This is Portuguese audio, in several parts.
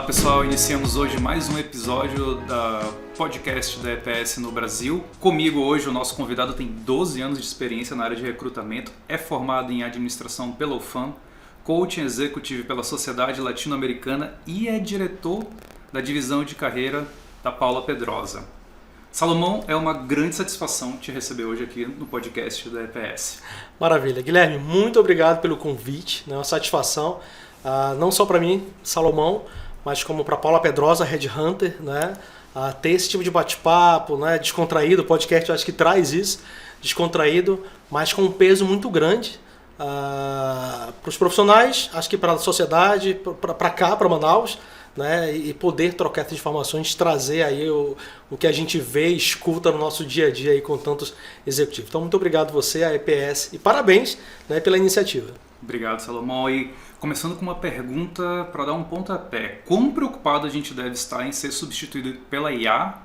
pessoal, iniciamos hoje mais um episódio da podcast da EPS no Brasil. Comigo hoje o nosso convidado tem 12 anos de experiência na área de recrutamento, é formado em administração pela UFAM, coaching executive pela Sociedade Latino-Americana e é diretor da divisão de carreira da Paula Pedrosa. Salomão, é uma grande satisfação te receber hoje aqui no podcast da EPS. Maravilha. Guilherme, muito obrigado pelo convite, é uma satisfação, não só para mim, Salomão, mas como para Paula Pedrosa, Headhunter, né? Ter esse tipo de bate-papo, né? Descontraído, o podcast eu acho que traz isso, descontraído, mas com um peso muito grande para os profissionais, acho que para a sociedade, para cá, para Manaus, né? E poder trocar essas informações, trazer aí o que a gente vê e escuta no nosso dia a dia aí com tantos executivos. Então, muito obrigado você, a EPS, e parabéns, né, pela iniciativa. Obrigado, Salomão. E começando com uma pergunta para dar um pontapé. Quão preocupado a gente deve estar em ser substituído pela IA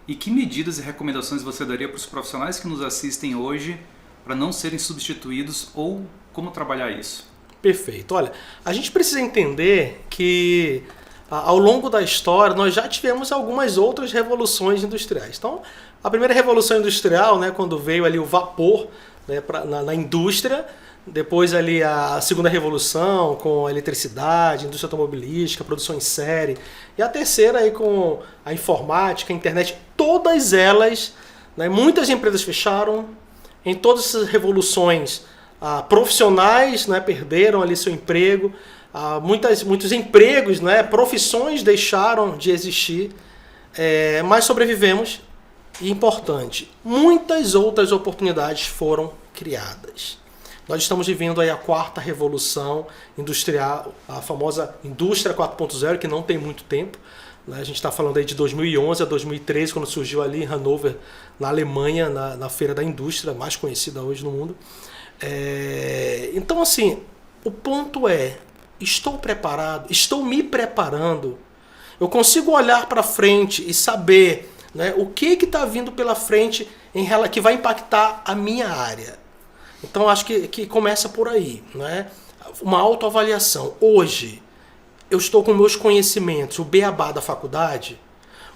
e que medidas e recomendações você daria para os profissionais que nos assistem hoje para não serem substituídos ou como trabalhar isso? Perfeito. Olha, a gente precisa entender que ao longo da história nós já tivemos algumas outras revoluções industriais. Então, a primeira revolução industrial, né, quando veio ali o vapor, né, na indústria. Depois ali a segunda revolução com a eletricidade, indústria automobilística, produção em série. E a terceira aí com a informática, a internet. Todas elas, né, muitas empresas fecharam. Em todas essas revoluções, profissionais, né, perderam ali seu emprego. Muitos empregos, né, profissões deixaram de existir. Mas sobrevivemos. E importante, muitas outras oportunidades foram criadas. Nós estamos vivendo aí a quarta revolução industrial, a famosa indústria 4.0, que não tem muito tempo. A gente está falando aí de 2011 a 2013, quando surgiu ali em Hannover, na Alemanha, na Feira da Indústria, mais conhecida hoje no mundo. Então, assim, o ponto é, estou preparado, estou me preparando, eu consigo olhar para frente e saber, né, o que está vindo pela frente que vai impactar a minha área. Então, acho que começa por aí, né? Uma autoavaliação. Hoje, eu estou com meus conhecimentos, o beabá da faculdade,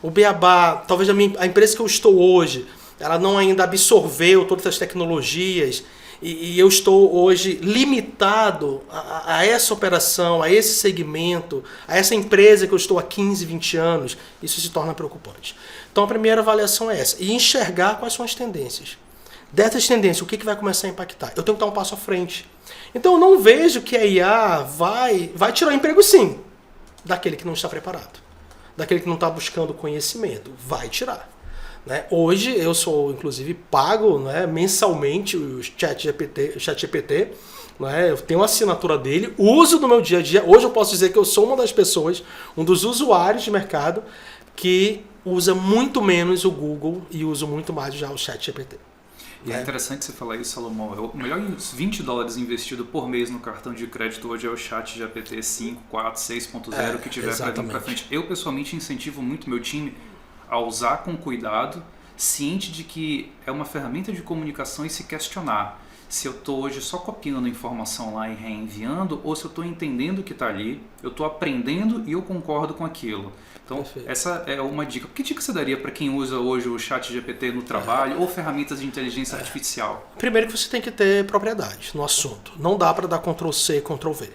o beabá, talvez a empresa que eu estou hoje, ela não ainda absorveu todas as tecnologias e eu estou hoje limitado a essa operação, a esse segmento, a essa empresa que eu estou há 15, 20 anos. Isso se torna preocupante. Então, a primeira avaliação é essa. E enxergar quais são as tendências. Dessas tendências, o que vai começar a impactar? Eu tenho que dar um passo à frente. Então eu não vejo que a IA vai tirar o emprego, sim, daquele que não está preparado, daquele que não está buscando conhecimento. Vai tirar. Né? Hoje eu sou, inclusive, pago, né, mensalmente o ChatGPT. Né? Eu tenho uma assinatura dele, uso no meu dia a dia. Hoje eu posso dizer que eu sou uma das pessoas, um dos usuários de mercado que usa muito menos o Google e uso muito mais já o ChatGPT. E é interessante você falar isso, Salomão. O melhor $20 investido por mês no cartão de crédito hoje é o ChatGPT 5, 4, 6.0 que tiver para vir para frente. Eu, pessoalmente, incentivo muito meu time a usar com cuidado, ciente de que é uma ferramenta de comunicação e se questionar se eu estou hoje só copiando informação lá e reenviando ou se eu estou entendendo o que está ali, eu estou aprendendo e eu concordo com aquilo. Então, perfeito. Essa é uma dica. Que dica você daria para quem usa hoje o ChatGPT no trabalho ou ferramentas de inteligência artificial? Primeiro que você tem que ter propriedade no assunto. Não dá para dar Ctrl+C, Ctrl+V.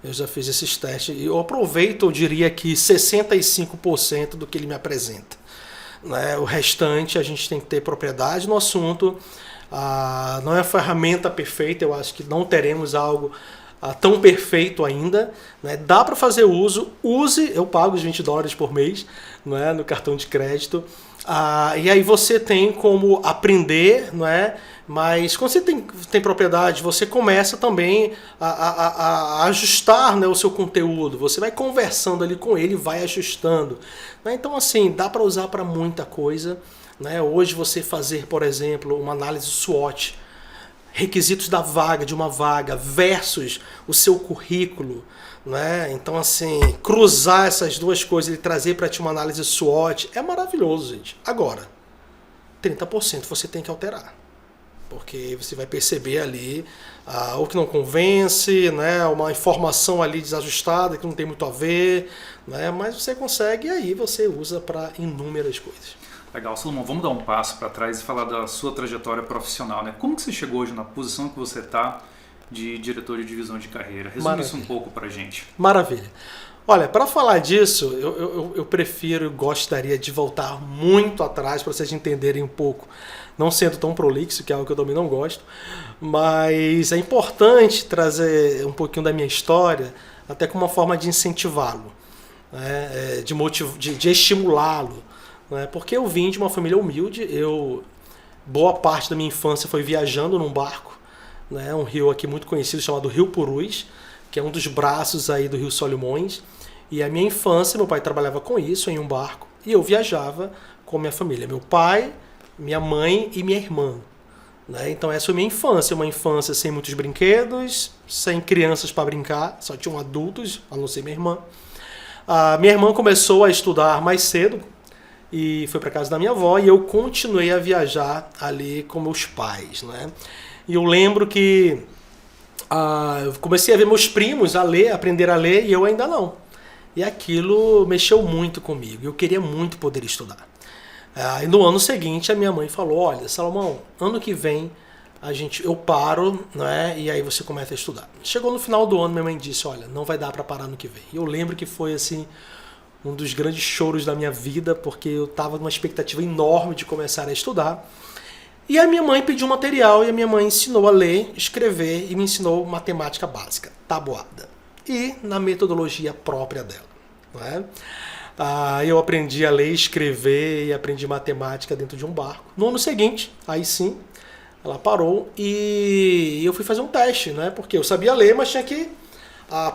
Eu já fiz esses testes e eu aproveito, eu diria que 65% do que ele me apresenta. Né? O restante a gente tem que ter propriedade no assunto. Não é a ferramenta perfeita, eu acho que não teremos algo tão perfeito ainda, né? Dá para fazer uso, use, eu pago os $20 por mês, né, no cartão de crédito, e aí você tem como aprender, né? Mas quando você tem propriedade, você começa também a ajustar, né, o seu conteúdo, você vai conversando ali com ele, vai ajustando, né? Então, assim, dá para usar para muita coisa. Né? Hoje você fazer, por exemplo, uma análise SWOT, requisitos da vaga, de uma vaga, versus o seu currículo. Né? Então, assim, cruzar essas duas coisas e trazer para ti uma análise SWOT é maravilhoso, gente. Agora, 30% você tem que alterar. porque você vai perceber ali o que não convence, né, uma informação ali desajustada que não tem muito a ver, né, mas você consegue e aí você usa para inúmeras coisas. Legal, Salomão, vamos dar um passo para trás e falar da sua trajetória profissional, né? Como que você chegou hoje na posição que você está de diretor de divisão de carreira? Resume isso um pouco para a gente. Maravilha. Olha, para falar disso, eu prefiro e gostaria de voltar muito atrás para vocês entenderem um pouco, não sendo tão prolixo, que é algo que eu também não gosto, mas é importante trazer um pouquinho da minha história, até como uma forma de incentivá-lo, né, de estimulá-lo, né, porque eu vim de uma família humilde, boa parte da minha infância foi viajando num barco, né, um rio aqui muito conhecido chamado Rio Purus, que é um dos braços aí do Rio Solimões. E a minha infância, meu pai trabalhava com isso em um barco e eu viajava com minha família, meu pai, minha mãe e minha irmã. Né? Então essa foi minha infância, uma infância sem muitos brinquedos, sem crianças para brincar, só tinham adultos, a não ser minha irmã. Minha irmã começou a estudar mais cedo e foi para casa da minha avó e eu continuei a viajar ali com meus pais. Né? E eu lembro que eu comecei a ver meus primos aprender a ler e eu ainda não. E aquilo mexeu muito comigo. Eu queria muito poder estudar. E no ano seguinte a minha mãe falou, olha, Salomão, ano que vem eu paro, né, e aí você começa a estudar. Chegou no final do ano, minha mãe disse, olha, não vai dar para parar ano que vem. E eu lembro que foi assim um dos grandes choros da minha vida, porque eu estava numa expectativa enorme de começar a estudar. E a minha mãe pediu material e a minha mãe ensinou a ler, escrever e me ensinou matemática básica, tabuada. E na metodologia própria dela. Né? Eu aprendi a ler, escrever e aprendi matemática dentro de um barco. No ano seguinte, aí sim, ela parou e eu fui fazer um teste, né? Porque eu sabia ler, mas tinha que...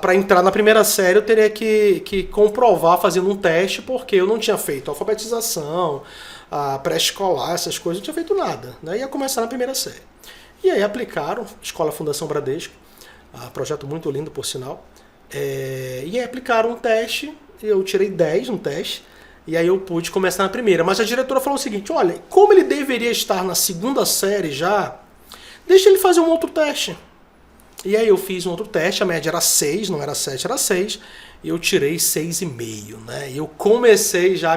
para entrar na primeira série eu teria que comprovar fazendo um teste, porque eu não tinha feito alfabetização, pré-escolar, essas coisas, não tinha feito nada. Né? Ia começar na primeira série. E aí aplicaram, Escola Fundação Bradesco, projeto muito lindo, por sinal. E aí aplicaram um teste, eu tirei 10 no teste, e aí eu pude começar na primeira. Mas a diretora falou o seguinte, olha, como ele deveria estar na segunda série já, deixa ele fazer um outro teste. E aí eu fiz um outro teste, a média era 6, não era 7, era 6, e eu tirei 6,5, né? E eu comecei já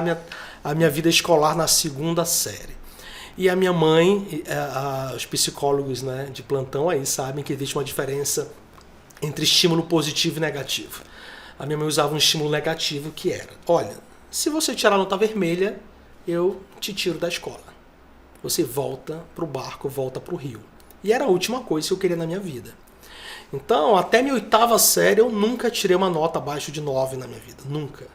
a minha vida escolar na segunda série. E a minha mãe, os psicólogos, né, de plantão aí sabem que existe uma diferença entre estímulo positivo e negativo. A minha mãe usava um estímulo negativo que era, olha, se você tirar a nota vermelha, eu te tiro da escola. Você volta para o barco, volta para o rio. E era a última coisa que eu queria na minha vida. Então, até minha 8ª série, eu nunca tirei uma nota abaixo de 9 na minha vida. Nunca.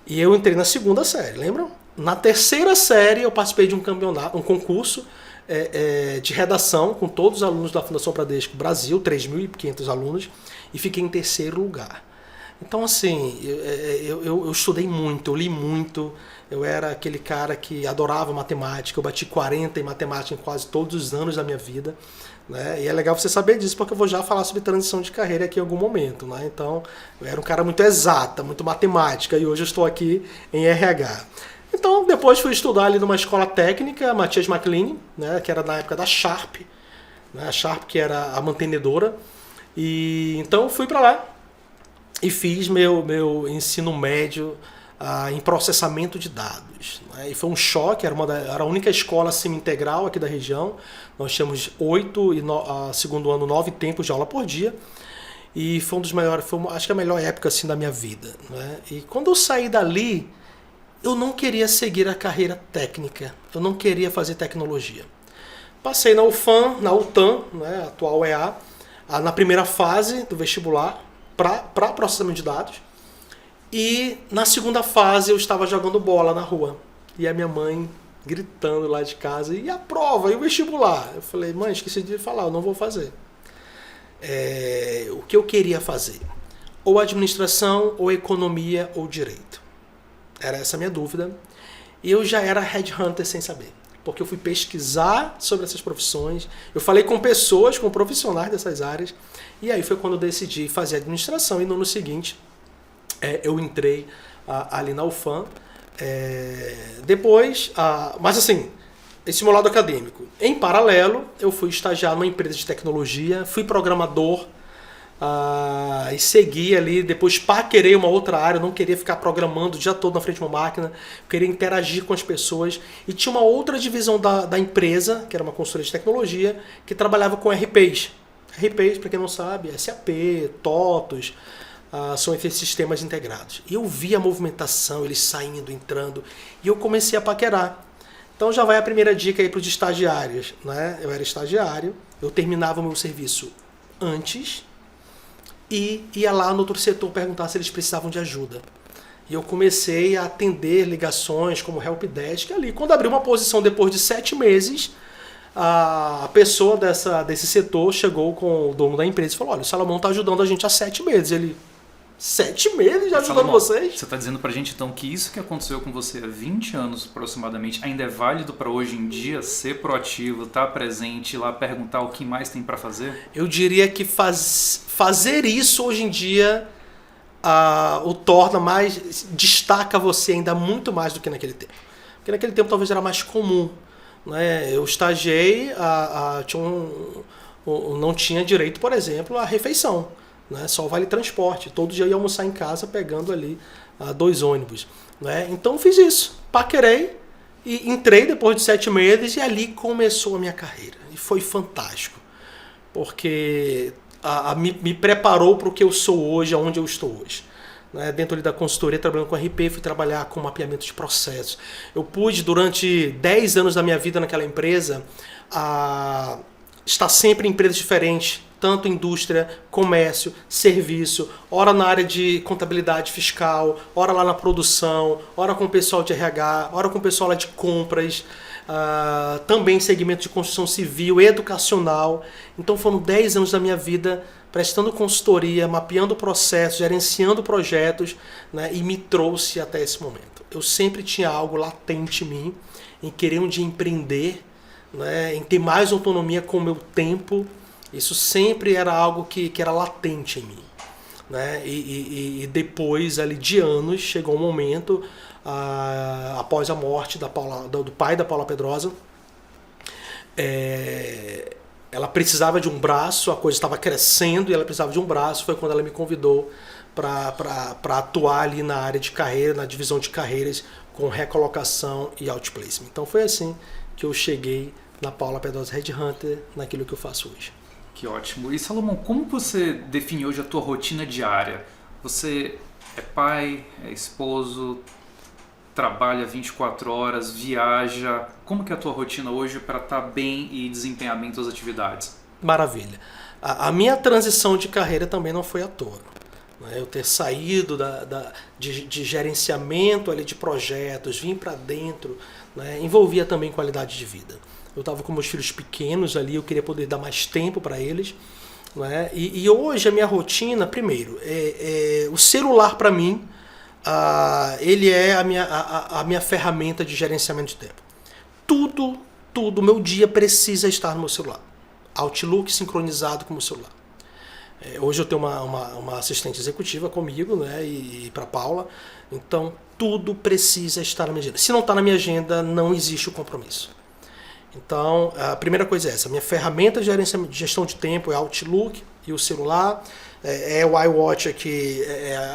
E eu entrei na segunda série, lembram? Na terceira série, eu participei de um concurso de redação com todos os alunos da Fundação Bradesco Brasil, 3.500 alunos, e fiquei em terceiro lugar. Então, assim, eu estudei muito, eu li muito, eu era aquele cara que adorava matemática, eu bati 40 em matemática em quase todos os anos da minha vida. Né? E é legal você saber disso, porque eu vou já falar sobre transição de carreira aqui em algum momento. Né? Então, eu era um cara muito exata, muito matemática, e hoje eu estou aqui em RH. Então, depois fui estudar ali numa escola técnica, Matias MacLean, né, que era na época da Sharp, né, a Sharp que era a mantenedora. E então fui para lá e fiz meu ensino médio em processamento de dados. Né, e foi um choque, era a única escola semi-integral aqui da região. Nós tínhamos 8 e segundo ano 9 tempos de aula por dia. E foi um dos maiores, acho que a melhor época assim, da minha vida. Né? E quando eu saí dali, eu não queria seguir a carreira técnica, eu não queria fazer tecnologia. Passei na UFAM, na UTAM, né, atual EA, na primeira fase do vestibular para processamento de dados. E na segunda fase eu estava jogando bola na rua. E a minha mãe gritando lá de casa, e a prova, e o vestibular? Eu falei, mãe, esqueci de falar, eu não vou fazer. O que eu queria fazer? Ou administração, ou economia, ou direito. Era essa a minha dúvida. E eu já era headhunter sem saber. Porque eu fui pesquisar sobre essas profissões. Eu falei com pessoas, com profissionais dessas áreas. E aí foi quando eu decidi fazer administração. E no ano seguinte, eu entrei ali na UFAM. Depois, mas assim, esse meu lado acadêmico. Em paralelo, eu fui estagiar numa empresa de tecnologia, fui programador, e segui ali, depois paquerei uma outra área, eu não queria ficar programando o dia todo na frente de uma máquina, eu queria interagir com as pessoas, e tinha uma outra divisão da empresa, que era uma consultoria de tecnologia, que trabalhava com RPs. RPs, para quem não sabe, SAP, TOTOS, são esses sistemas integrados. E eu vi a movimentação, eles saindo, entrando, e eu comecei a paquerar. Então já vai a primeira dica aí para os estagiários, né? Eu era estagiário, eu terminava o meu serviço antes e ia lá no outro setor perguntar se eles precisavam de ajuda. E eu comecei a atender ligações como helpdesk ali. Quando abri uma posição depois de 7 meses, a pessoa desse setor chegou com o dono da empresa e falou: olha, o Salomão está ajudando a gente há 7 meses. Ele... 7 meses já ajudando vocês? Você está dizendo pra gente então que isso que aconteceu com você há 20 anos aproximadamente ainda é válido para hoje em dia? Ser proativo, estar presente, ir lá perguntar o que mais tem para fazer? Eu diria que fazer isso hoje em dia o torna mais... destaca você ainda muito mais do que naquele tempo. Porque naquele tempo talvez era mais comum. Né? Eu estagiei, não tinha direito, por exemplo, à refeição. Né? Só o vale transporte. Todo dia eu ia almoçar em casa pegando ali 2 ônibus. Né? Então fiz isso. Paquerei e entrei depois de 7 meses e ali começou a minha carreira. E foi fantástico. Porque me preparou para o que eu sou hoje, aonde eu estou hoje. Né? Dentro ali da consultoria, trabalhando com RP, fui trabalhar com mapeamento de processos. Eu pude, durante 10 anos da minha vida naquela empresa, estar sempre em empresas diferentes. Tanto indústria, comércio, serviço, ora na área de contabilidade fiscal, ora lá na produção, ora com o pessoal de RH, ora com o pessoal lá de compras, também segmento de construção civil, educacional. Então foram 10 anos da minha vida prestando consultoria, mapeando processos, gerenciando projetos, né, e me trouxe até esse momento. Eu sempre tinha algo latente em mim, em querer um dia empreender, né, em ter mais autonomia com o meu tempo. Isso sempre era algo que era latente em mim. Né? E depois ali de anos chegou um momento, após a morte do pai da Paula Pedrosa, ela precisava de um braço, a coisa estava crescendo e ela precisava de um braço. Foi quando ela me convidou para atuar ali na área de carreira, na divisão de carreiras com recolocação e outplacement. Então foi assim que eu cheguei na Paula Pedrosa Headhunter, naquilo que eu faço hoje. Que ótimo. E Salomão, como você define hoje a tua rotina diária? Você é pai, é esposo, trabalha 24 horas, viaja. Como que é a tua rotina hoje para estar bem e desempenhar bem suas atividades? Maravilha. A minha transição de carreira também não foi à toa. Eu ter saído de gerenciamento ali de projetos, vim para dentro, né, envolvia também qualidade de vida. Eu estava com meus filhos pequenos ali, eu queria poder dar mais tempo para eles. Né? E hoje a minha rotina, primeiro, o celular para mim, ele é a minha ferramenta de gerenciamento de tempo. Tudo, meu dia precisa estar no meu celular. Outlook sincronizado com o meu celular. Hoje eu tenho uma assistente executiva comigo, né, e para Paula. Então, tudo precisa estar na minha agenda. Se não está na minha agenda, não existe o compromisso. Então, a primeira coisa é essa. Minha ferramenta de gestão de tempo é Outlook e o celular. É o iWatch aqui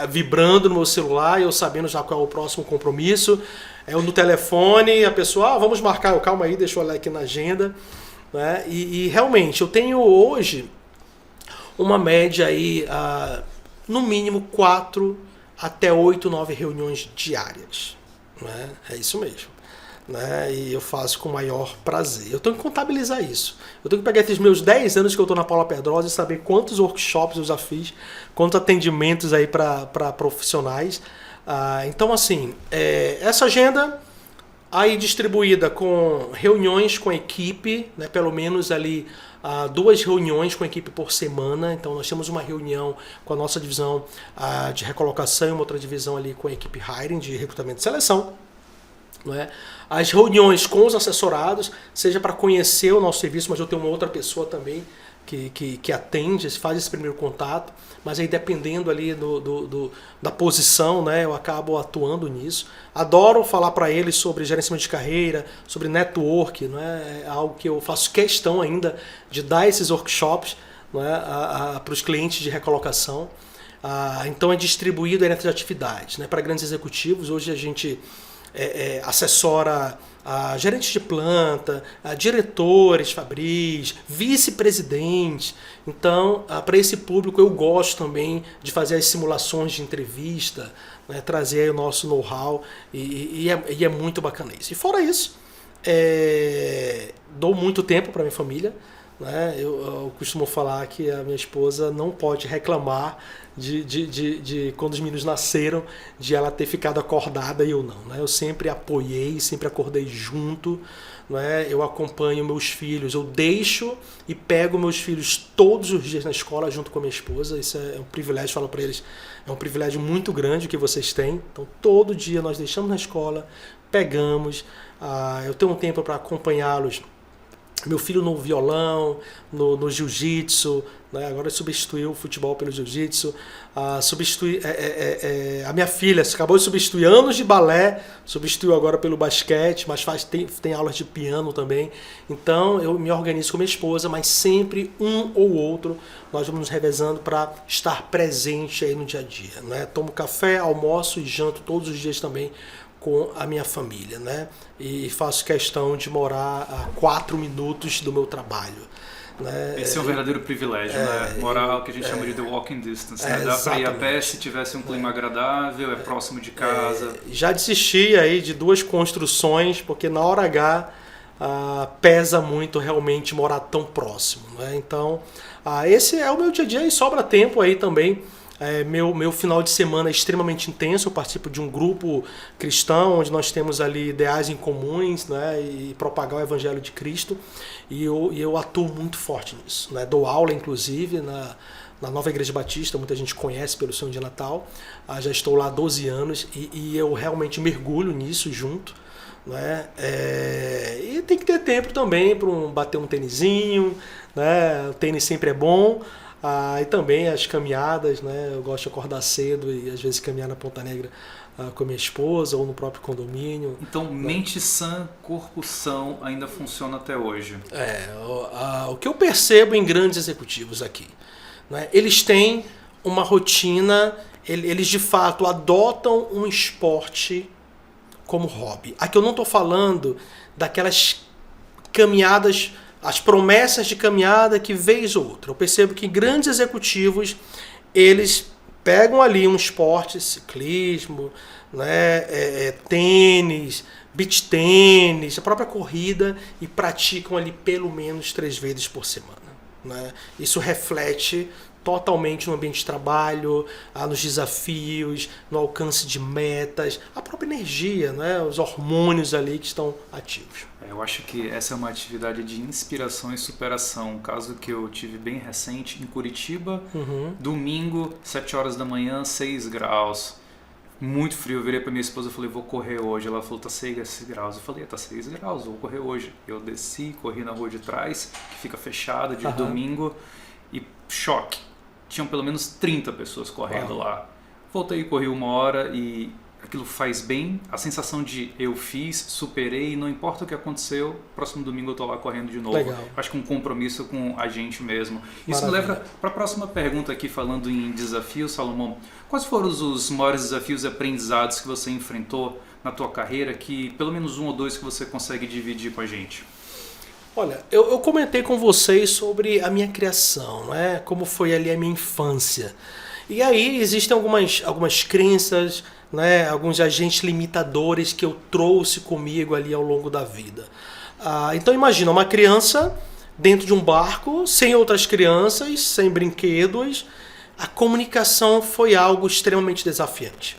vibrando no meu celular, eu sabendo já qual é o próximo compromisso. É no telefone, a pessoa, vamos marcar, calma aí, deixa eu olhar aqui na agenda. Né? E realmente, eu tenho hoje uma média aí, no mínimo 4 até 8, 9 reuniões diárias. Né? É isso mesmo. Né? E eu faço com o maior prazer. Eu tenho que contabilizar isso. Eu tenho que pegar esses meus 10 anos que eu estou na Paula Pedrosa e saber quantos workshops eu já fiz, quantos atendimentos aí para profissionais. Então, assim, essa agenda aí distribuída com reuniões com a equipe, né? Pelo menos ali 2 reuniões com a equipe por semana. Então, nós temos uma reunião com a nossa divisão de recolocação e uma outra divisão ali com a equipe hiring, de recrutamento e seleção. Não é? As reuniões com os assessorados, seja para conhecer o nosso serviço, mas eu tenho uma outra pessoa também que atende, faz esse primeiro contato, mas aí dependendo ali da posição, né, eu acabo atuando nisso. Adoro falar para eles sobre gerenciamento de carreira, sobre network, né, é algo que eu faço questão ainda de dar esses workshops, né, para os clientes de recolocação. Então é distribuído entre as atividades, né, para grandes executivos. Hoje a gente assessora gerentes de planta, diretores fabris, vice-presidentes. Então, para esse público eu gosto também de fazer as simulações de entrevista, né, trazer aí o nosso know-how e é muito bacana isso. E fora isso, dou muito tempo para minha família. Né? Eu costumo falar que a minha esposa não pode reclamar de quando os meninos nasceram, de ela ter ficado acordada e eu não. Né? Eu sempre apoiei, sempre acordei junto. Né? Eu acompanho meus filhos, eu deixo e pego meus filhos todos os dias na escola junto com a minha esposa. Isso é um privilégio, falo para eles, é um privilégio muito grande que vocês têm. Então todo dia nós deixamos na escola, pegamos, eu tenho um tempo para acompanhá-los. Meu filho no violão, no jiu-jitsu, né? Agora substituiu o futebol pelo jiu-jitsu. A minha filha acabou de substituir anos de balé, substituiu agora pelo basquete, mas tem aulas de piano também. Então eu me organizo com minha esposa, mas sempre um ou outro nós vamos nos revezando para estar presente aí no dia a dia. Né? Tomo café, almoço e janto todos os dias também com a minha família, né? E faço questão de morar a 4 minutos do meu trabalho. Né? Esse é um verdadeiro privilégio, né? Morar o que a gente chama de the walking distance. Né? Dá para ir a pé se tivesse um clima agradável, próximo de casa. Já desisti aí de 2 construções, porque na hora H pesa muito realmente morar tão próximo. Né? Então, esse é o meu dia a dia e sobra tempo aí também. Meu final de semana é extremamente intenso. Eu participo de um grupo cristão onde nós temos ali ideais em comuns, né, e propagar o Evangelho de Cristo, e eu atuo muito forte nisso, né? Dou aula inclusive na Nova Igreja Batista, muita gente conhece pelo Sonho de Natal. Já estou lá há 12 anos e eu realmente mergulho nisso junto, né? E tem que ter tempo também para bater um tênisinho, né? O tênis sempre é bom. E também as caminhadas, né? Eu gosto de acordar cedo e às vezes caminhar na Ponta Negra com a minha esposa ou no próprio condomínio. Então, mente sã, corpo são ainda funciona até hoje. O que eu percebo em grandes executivos aqui, né? Eles têm uma rotina, eles de fato adotam um esporte como hobby. Aqui eu não estou falando daquelas caminhadas, as promessas de caminhada que vez ou outra. Eu percebo que grandes executivos, eles pegam ali um esporte, ciclismo, né, tênis, beach tênis, a própria corrida, e praticam ali pelo menos 3 vezes por semana. Né? Isso reflete totalmente no ambiente de trabalho, nos desafios, no alcance de metas, a própria energia, né? Os hormônios ali que estão ativos. Eu acho que essa é uma atividade de inspiração e superação. Um caso que eu tive bem recente em Curitiba, domingo, 7 horas da manhã, 6 graus. Muito frio. Eu virei para minha esposa e falei, vou correr hoje. Ela falou, tá 6 graus. Eu falei, tá 6 graus, vou correr hoje. Eu desci, corri na rua de trás, que fica fechada de domingo, e choque. Tinham pelo menos 30 pessoas correndo lá. Voltei e corri 1 hora e aquilo faz bem. A sensação de eu fiz, superei, não importa o que aconteceu, próximo domingo eu tô lá correndo de novo. Legal. Acho que um compromisso com a gente mesmo. Isso Maravilha. me leva para a próxima pergunta aqui, falando em desafios, Salomão. Quais foram os maiores desafios e aprendizados que você enfrentou na tua carreira, que pelo menos 1 ou 2 que você consegue dividir com a gente? Olha, eu comentei com vocês sobre a minha criação, né? Como foi ali a minha infância. E aí existem algumas crenças, né? Alguns agentes limitadores que eu trouxe comigo ali ao longo da vida. Então imagina, uma criança dentro de um barco, sem outras crianças, sem brinquedos. A comunicação foi algo extremamente desafiante.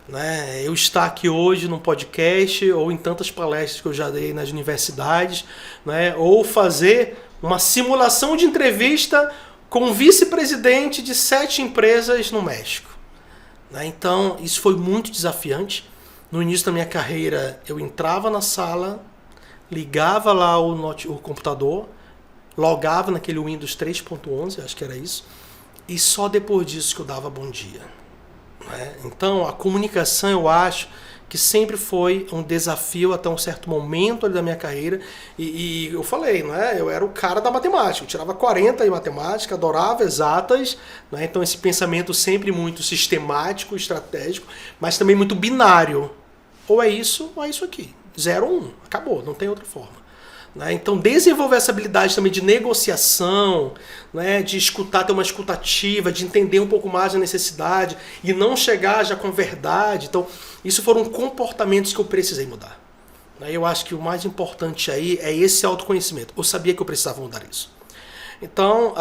Né? Eu estar aqui hoje num podcast ou em tantas palestras que eu já dei nas universidades, né? Ou fazer uma simulação de entrevista com um vice-presidente de 7 empresas no México. Né? Então isso foi muito desafiante. No início da minha carreira eu entrava na sala, ligava lá o computador, logava naquele Windows 3.11, acho que era isso, e só depois disso que eu dava bom dia. Né? Então, a comunicação, eu acho que sempre foi um desafio até um certo momento ali da minha carreira. E eu falei, né? Eu era o cara da matemática. Eu tirava 40 em matemática, adorava exatas. Né? Então, esse pensamento sempre muito sistemático, estratégico, mas também muito binário. Ou é isso, ou é isso aqui. 0 ou 1. Acabou, não tem outra forma. Né? Então, desenvolver essa habilidade também de negociação, né? De escutar, ter uma escutativa, de entender um pouco mais a necessidade e não chegar já com verdade. Então, isso foram comportamentos que eu precisei mudar. Né? Eu acho que o mais importante aí é esse autoconhecimento. Eu sabia que eu precisava mudar isso. Então,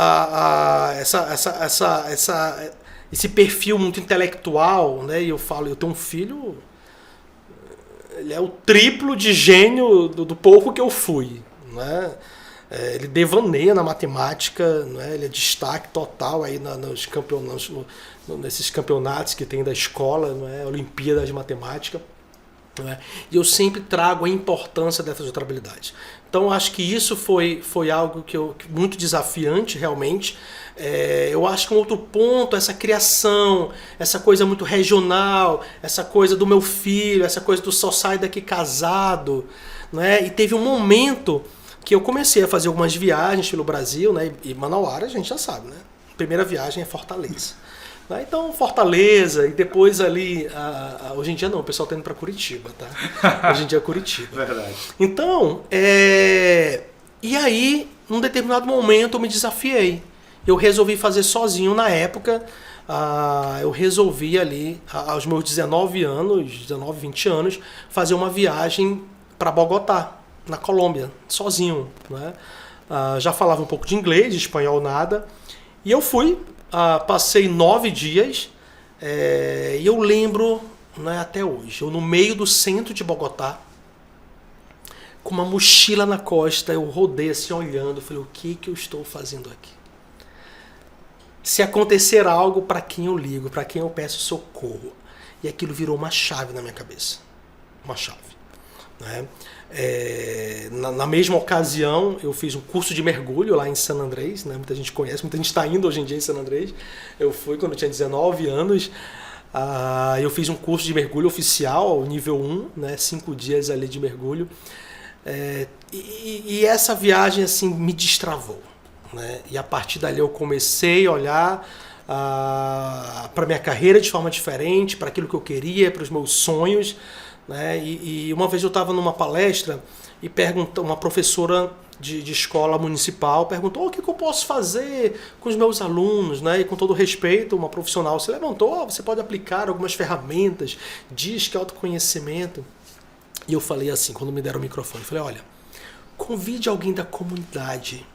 esse perfil muito intelectual, né? E eu falo, eu tenho um filho... Ele é o triplo de gênio do pouco que eu fui. Né? Ele devaneia na matemática, né? Ele é destaque total aí nos campeonatos, nesses campeonatos que tem da escola, né? Olimpíadas de Matemática. Né? E eu sempre trago a importância dessas outras habilidades. Então, acho que isso foi algo muito desafiante, realmente. Eu acho que um outro ponto, essa criação, essa coisa muito regional, essa coisa do meu filho, essa coisa do só sai daqui casado. Né? E teve um momento que eu comecei a fazer algumas viagens pelo Brasil, né? E Manauara a gente já sabe, né? A primeira viagem é Fortaleza. Né? Então, Fortaleza, e depois ali, hoje em dia não, o pessoal está indo para Curitiba, tá? Hoje em dia é Curitiba. Verdade. Então, e aí, num determinado momento eu me desafiei. Eu resolvi fazer sozinho na época, eu resolvi ali, aos meus 19, 20 anos, fazer uma viagem para Bogotá, na Colômbia, sozinho. Né? Já falava um pouco de inglês, de espanhol nada, e eu fui. Passei 9 dias e eu lembro, né, até hoje, eu no meio do centro de Bogotá, com uma mochila na costa, eu rodei assim olhando, falei, o que eu estou fazendo aqui? Se acontecer algo, para quem eu ligo, para quem eu peço socorro? E aquilo virou uma chave na minha cabeça, uma chave. Né? Na mesma ocasião, eu fiz um curso de mergulho lá em San Andrés, né? Muita gente conhece, muita gente está indo hoje em dia em San Andrés. Eu fui quando eu tinha 19 anos. Eu fiz um curso de mergulho oficial, nível 1, né? 5 dias ali de mergulho. E essa viagem assim me destravou. Né? E a partir dali eu comecei a olhar para minha carreira de forma diferente, para aquilo que eu queria, para os meus sonhos. Né? E uma vez eu estava numa palestra e uma professora de escola municipal perguntou o que eu posso fazer com os meus alunos, né? E com todo respeito, uma profissional se levantou, você pode aplicar algumas ferramentas, diz que é autoconhecimento. E eu falei assim, quando me deram o microfone, eu falei, olha, convide alguém da comunidade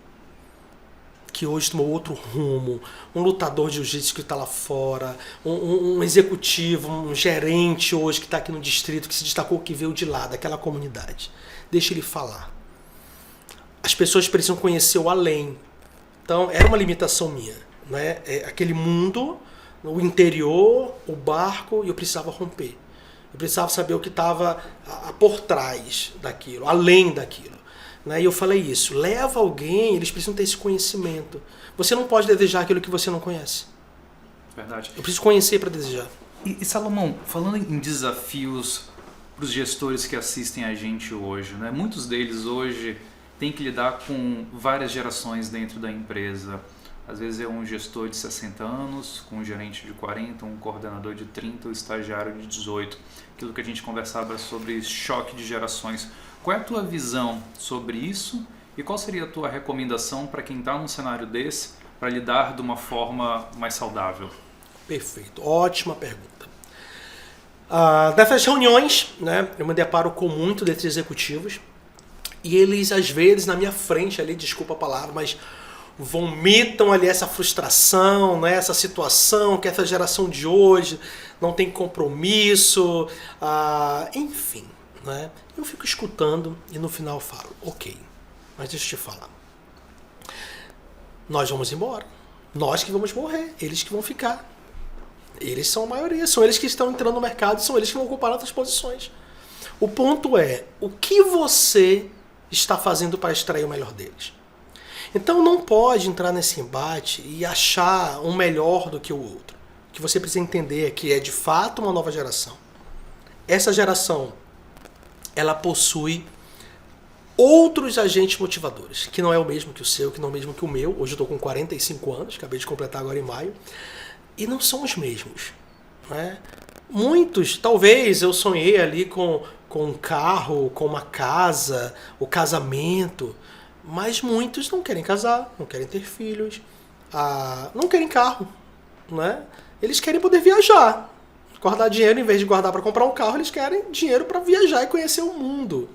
que hoje tomou outro rumo, um lutador de jiu-jitsu que está lá fora, um executivo, um gerente hoje que está aqui no distrito, que se destacou, que veio de lá, daquela comunidade. Deixa ele falar. As pessoas precisam conhecer o além. Então, era uma limitação minha. Né? Aquele mundo, o interior, o barco, e eu precisava romper. Eu precisava saber o que estava por trás daquilo, além daquilo. E eu falei isso, leva alguém, eles precisam ter esse conhecimento. Você não pode desejar aquilo que você não conhece. Verdade. Eu preciso conhecer para desejar. E Salomão, falando em desafios para os gestores que assistem a gente hoje, né? Muitos deles hoje têm que lidar com várias gerações dentro da empresa. Às vezes é um gestor de 60 anos, com um gerente de 40, um coordenador de 30, um estagiário de 18. Aquilo que a gente conversava sobre choque de gerações. Qual é a tua visão sobre isso e qual seria a tua recomendação para quem está num cenário desse para lidar de uma forma mais saudável? Perfeito, ótima pergunta. Nessas reuniões, né, eu me deparo com muito desses executivos e eles às vezes na minha frente ali, desculpa a palavra, mas vomitam ali essa frustração, né, essa situação que essa geração de hoje não tem compromisso, enfim. Né? Eu fico escutando e no final eu falo, ok, mas deixa eu te falar. Nós vamos embora. Nós que vamos morrer, eles que vão ficar. Eles são a maioria, são eles que estão entrando no mercado, são eles que vão ocupar outras posições. O ponto é, o que você está fazendo para extrair o melhor deles? Então não pode entrar nesse embate e achar um melhor do que o outro. O que você precisa entender é que é de fato uma nova geração. Essa geração, ela possui outros agentes motivadores, que não é o mesmo que o seu, que não é o mesmo que o meu. Hoje eu estou com 45 anos, acabei de completar agora em maio, e não são os mesmos. Né? Muitos, talvez eu sonhei ali com um carro, com uma casa, o casamento, mas muitos não querem casar, não querem ter filhos, não querem carro. Né? Eles querem poder viajar. Guardar dinheiro, em vez de guardar para comprar um carro, eles querem dinheiro para viajar e conhecer o mundo.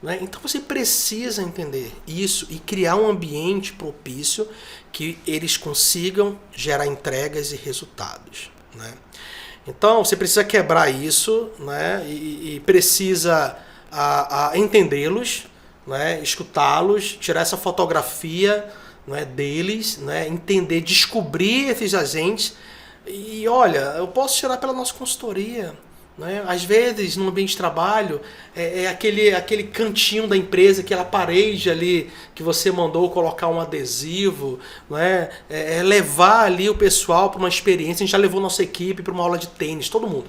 Né? Então você precisa entender isso e criar um ambiente propício que eles consigam gerar entregas e resultados. Né? Então você precisa quebrar isso, né? e precisa entendê-los, né? Escutá-los, tirar essa fotografia, né? Deles, né? Entender, descobrir esses agentes. E olha, eu posso tirar pela nossa consultoria. Né? Às vezes, no ambiente de trabalho, é aquele cantinho da empresa, aquela parede ali que você mandou colocar um adesivo, né? É levar ali o pessoal para uma experiência. A gente já levou nossa equipe para uma aula de tênis, todo mundo.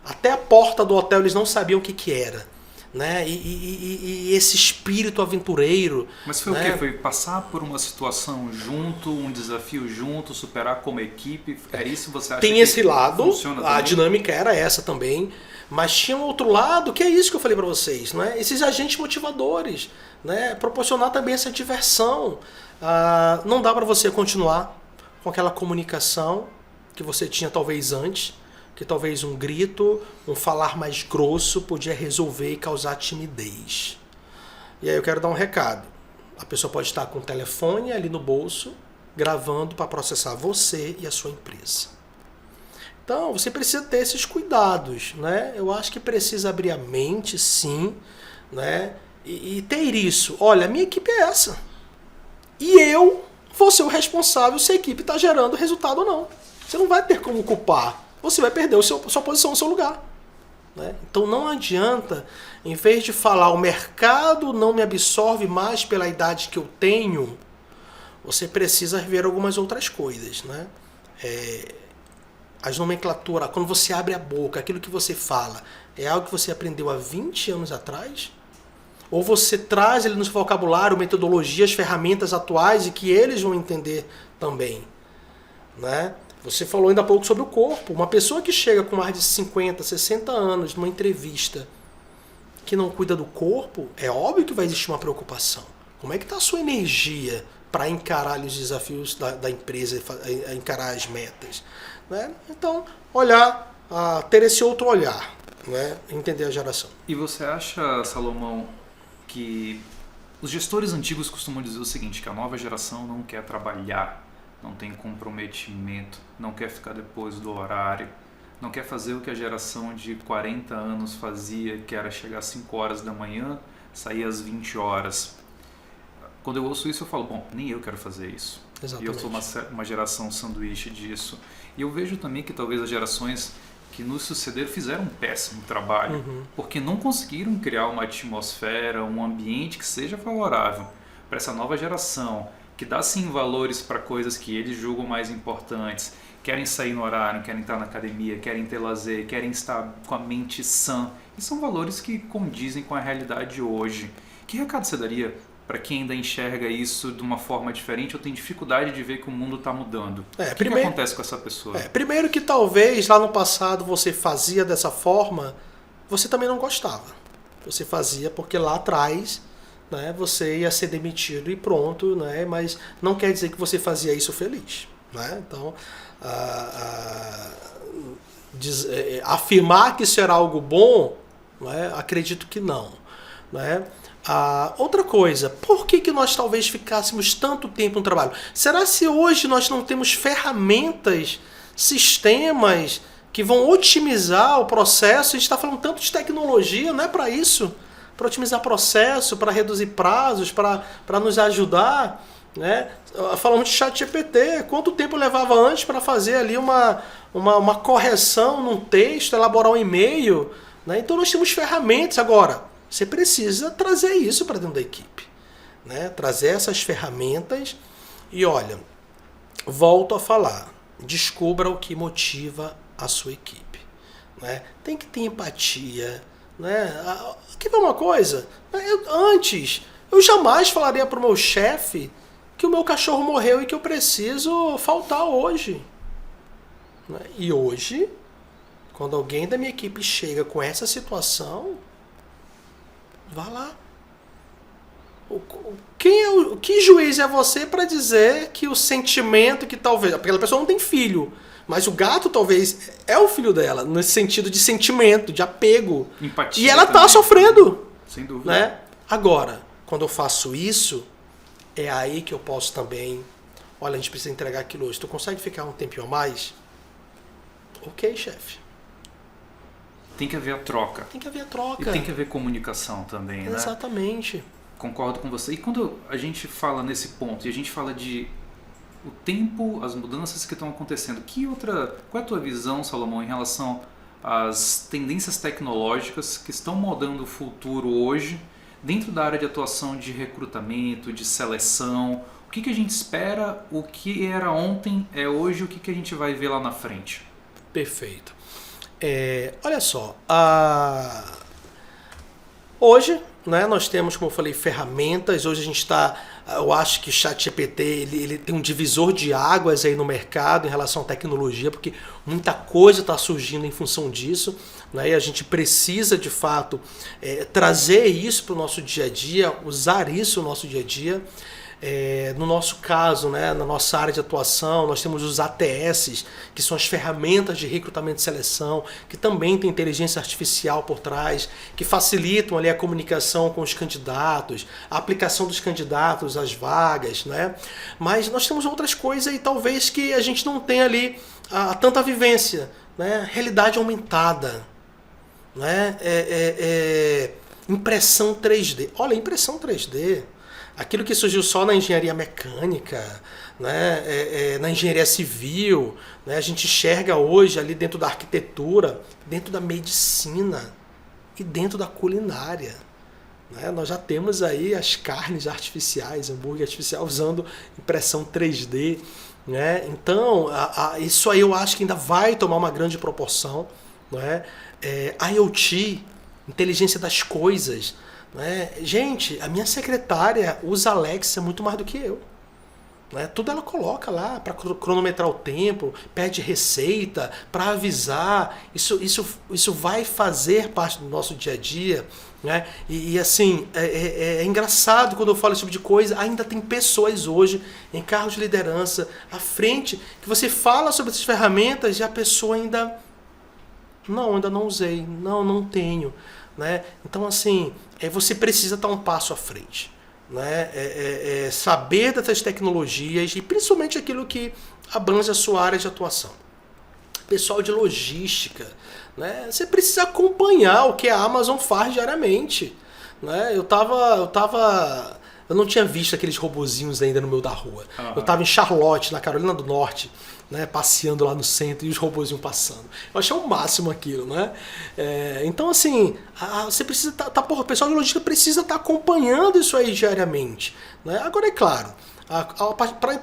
Até a porta do hotel eles não sabiam o que era. Né? E esse espírito aventureiro. Mas foi, né? o quê? Foi passar por uma situação junto, um desafio junto, superar como equipe? É isso você acha? Tem esse lado, funciona a também? dinâmica era essa também, mas tinha um outro lado, que é isso que eu falei para vocês, né? Esses agentes motivadores, né? Proporcionar também essa diversão. Não dá para você continuar com aquela comunicação que você tinha talvez antes, que talvez um grito, um falar mais grosso podia resolver e causar timidez. E aí eu quero dar um recado. A pessoa pode estar com o telefone ali no bolso, gravando para processar você e a sua empresa. Então, você precisa ter esses cuidados. Né? Eu acho que precisa abrir a mente, sim, né? e ter isso. Olha, a minha equipe é essa. E eu vou ser o responsável se a equipe está gerando resultado ou não. Você não vai ter como culpar. Você vai perder sua posição no seu lugar. Né? Então não adianta, em vez de falar o mercado não me absorve mais pela idade que eu tenho, você precisa ver algumas outras coisas. Né? As nomenclaturas, quando você abre a boca, aquilo que você fala, é algo que você aprendeu há 20 anos atrás? Ou você traz ele no seu vocabulário, metodologias, ferramentas atuais e que eles vão entender também? Né? Você falou ainda há pouco sobre o corpo. Uma pessoa que chega com mais de 50, 60 anos numa entrevista que não cuida do corpo, é óbvio que vai existir uma preocupação. Como é que está a sua energia para encarar os desafios da empresa, encarar as metas? Né? Então, olhar, ter esse outro olhar, né? Entender a geração. E você acha, Salomão, que os gestores antigos costumam dizer o seguinte, que a nova geração não quer trabalhar, não tem comprometimento, não quer ficar depois do horário, não quer fazer o que a geração de 40 anos fazia, que era chegar às 5 horas da manhã, sair às 20 horas. Quando eu ouço isso, eu falo, bom, nem eu quero fazer isso. Exatamente. E eu sou uma geração sanduíche disso. E eu vejo também que talvez as gerações que nos sucederam fizeram um péssimo trabalho, porque não conseguiram criar uma atmosfera, um ambiente que seja favorável para essa nova geração, que dá sim valores para coisas que eles julgam mais importantes, querem sair no horário, querem estar na academia, querem ter lazer, querem estar com a mente sã. E são valores que condizem com a realidade hoje. Que recado você daria para quem ainda enxerga isso de uma forma diferente ou tem dificuldade de ver que o mundo está mudando? O que acontece com essa pessoa? Primeiro que talvez lá no passado você fazia dessa forma, você também não gostava. Você fazia porque lá atrás, né, você ia ser demitido e pronto, né, mas não quer dizer que você fazia isso feliz. Né? Então, afirmar que isso era algo bom, né, acredito que não. Né? Outra coisa, por que nós talvez ficássemos tanto tempo no trabalho? Será se hoje nós não temos ferramentas, sistemas que vão otimizar o processo? A gente está falando tanto de tecnologia, não é para isso? Para otimizar processo, para reduzir prazos, para nos ajudar. Né? Falamos de ChatGPT, quanto tempo levava antes para fazer ali uma correção num texto, elaborar um e-mail? Né? Então nós temos ferramentas agora. Você precisa trazer isso para dentro da equipe. né? Trazer essas ferramentas e olha, volto a falar, descubra o que motiva a sua equipe, né? Tem que ter empatia, né? Quer ver uma coisa? Eu jamais falaria para o meu chefe que o meu cachorro morreu e que eu preciso faltar hoje. Né? E hoje, quando alguém da minha equipe chega com essa situação, vá lá. Que juiz é você para dizer que o sentimento que talvez... Aquela pessoa não tem filho, mas o gato talvez é o filho dela, nesse sentido de sentimento, de apego. Empatia e ela também. Tá sofrendo. Sem dúvida. Né? Agora, quando eu faço isso, é aí que eu posso também... Olha, a gente precisa entregar aquilo hoje. Tu consegue ficar um tempinho a mais? Ok, chefe. Tem que haver a troca. Tem que haver a troca. E tem que haver comunicação também, né? Exatamente. Concordo com você. E quando a gente fala nesse ponto, e a gente fala de o tempo, as mudanças que estão acontecendo, qual é a tua visão, Salomão, em relação às tendências tecnológicas que estão moldando o futuro hoje, dentro da área de atuação de recrutamento, de seleção? O que a gente espera, o que era ontem é hoje, o que a gente vai ver lá na frente? Perfeito. Olha só, hoje, né, nós temos, como eu falei, ferramentas. Hoje a gente eu acho que o ChatGPT ele tem um divisor de águas aí no mercado em relação à tecnologia, porque muita coisa está surgindo em função disso, né, e a gente precisa, de fato, trazer isso para o nosso dia a dia, usar isso no nosso dia a dia. No nosso caso, né, na nossa área de atuação, nós temos os ATS, que são as ferramentas de recrutamento e seleção, que também tem inteligência artificial por trás, que facilitam ali a comunicação com os candidatos, a aplicação dos candidatos às vagas, né? Mas nós temos outras coisas e talvez que a gente não tenha ali tanta vivência, né? Realidade aumentada, né? Impressão 3D. Olha, impressão 3D. Aquilo que surgiu só na engenharia mecânica, né, na engenharia civil, né, a gente enxerga hoje ali dentro da arquitetura, dentro da medicina e dentro da culinária. Né? Nós já temos aí as carnes artificiais, hambúrguer artificial usando impressão 3D. Né? Então, isso aí eu acho que ainda vai tomar uma grande proporção. Né? IoT, inteligência das coisas. Né? Gente, a minha secretária usa Alexa muito mais do que eu. Né? Tudo ela coloca lá para cronometrar o tempo, pede receita, para avisar. Isso vai fazer parte do nosso dia a dia. Né? E assim, é engraçado quando eu falo esse tipo de coisa. Ainda tem pessoas hoje em cargos de liderança à frente que você fala sobre essas ferramentas e a pessoa ainda não usei, não tenho. Né? Então, assim, você precisa estar um passo à frente. Né? Saber dessas tecnologias e principalmente aquilo que abrange a sua área de atuação. Pessoal de logística, né? Você precisa acompanhar o que a Amazon faz diariamente. Né? Eu não tinha visto aqueles robozinhos ainda no meio da rua. Uhum. Eu estava em Charlotte, na Carolina do Norte, né, passeando lá no centro e os robozinhos passando. Eu achei o máximo aquilo, né? Então, assim, você precisa o pessoal de logística precisa estar acompanhando isso aí diariamente. Né? Agora, é claro,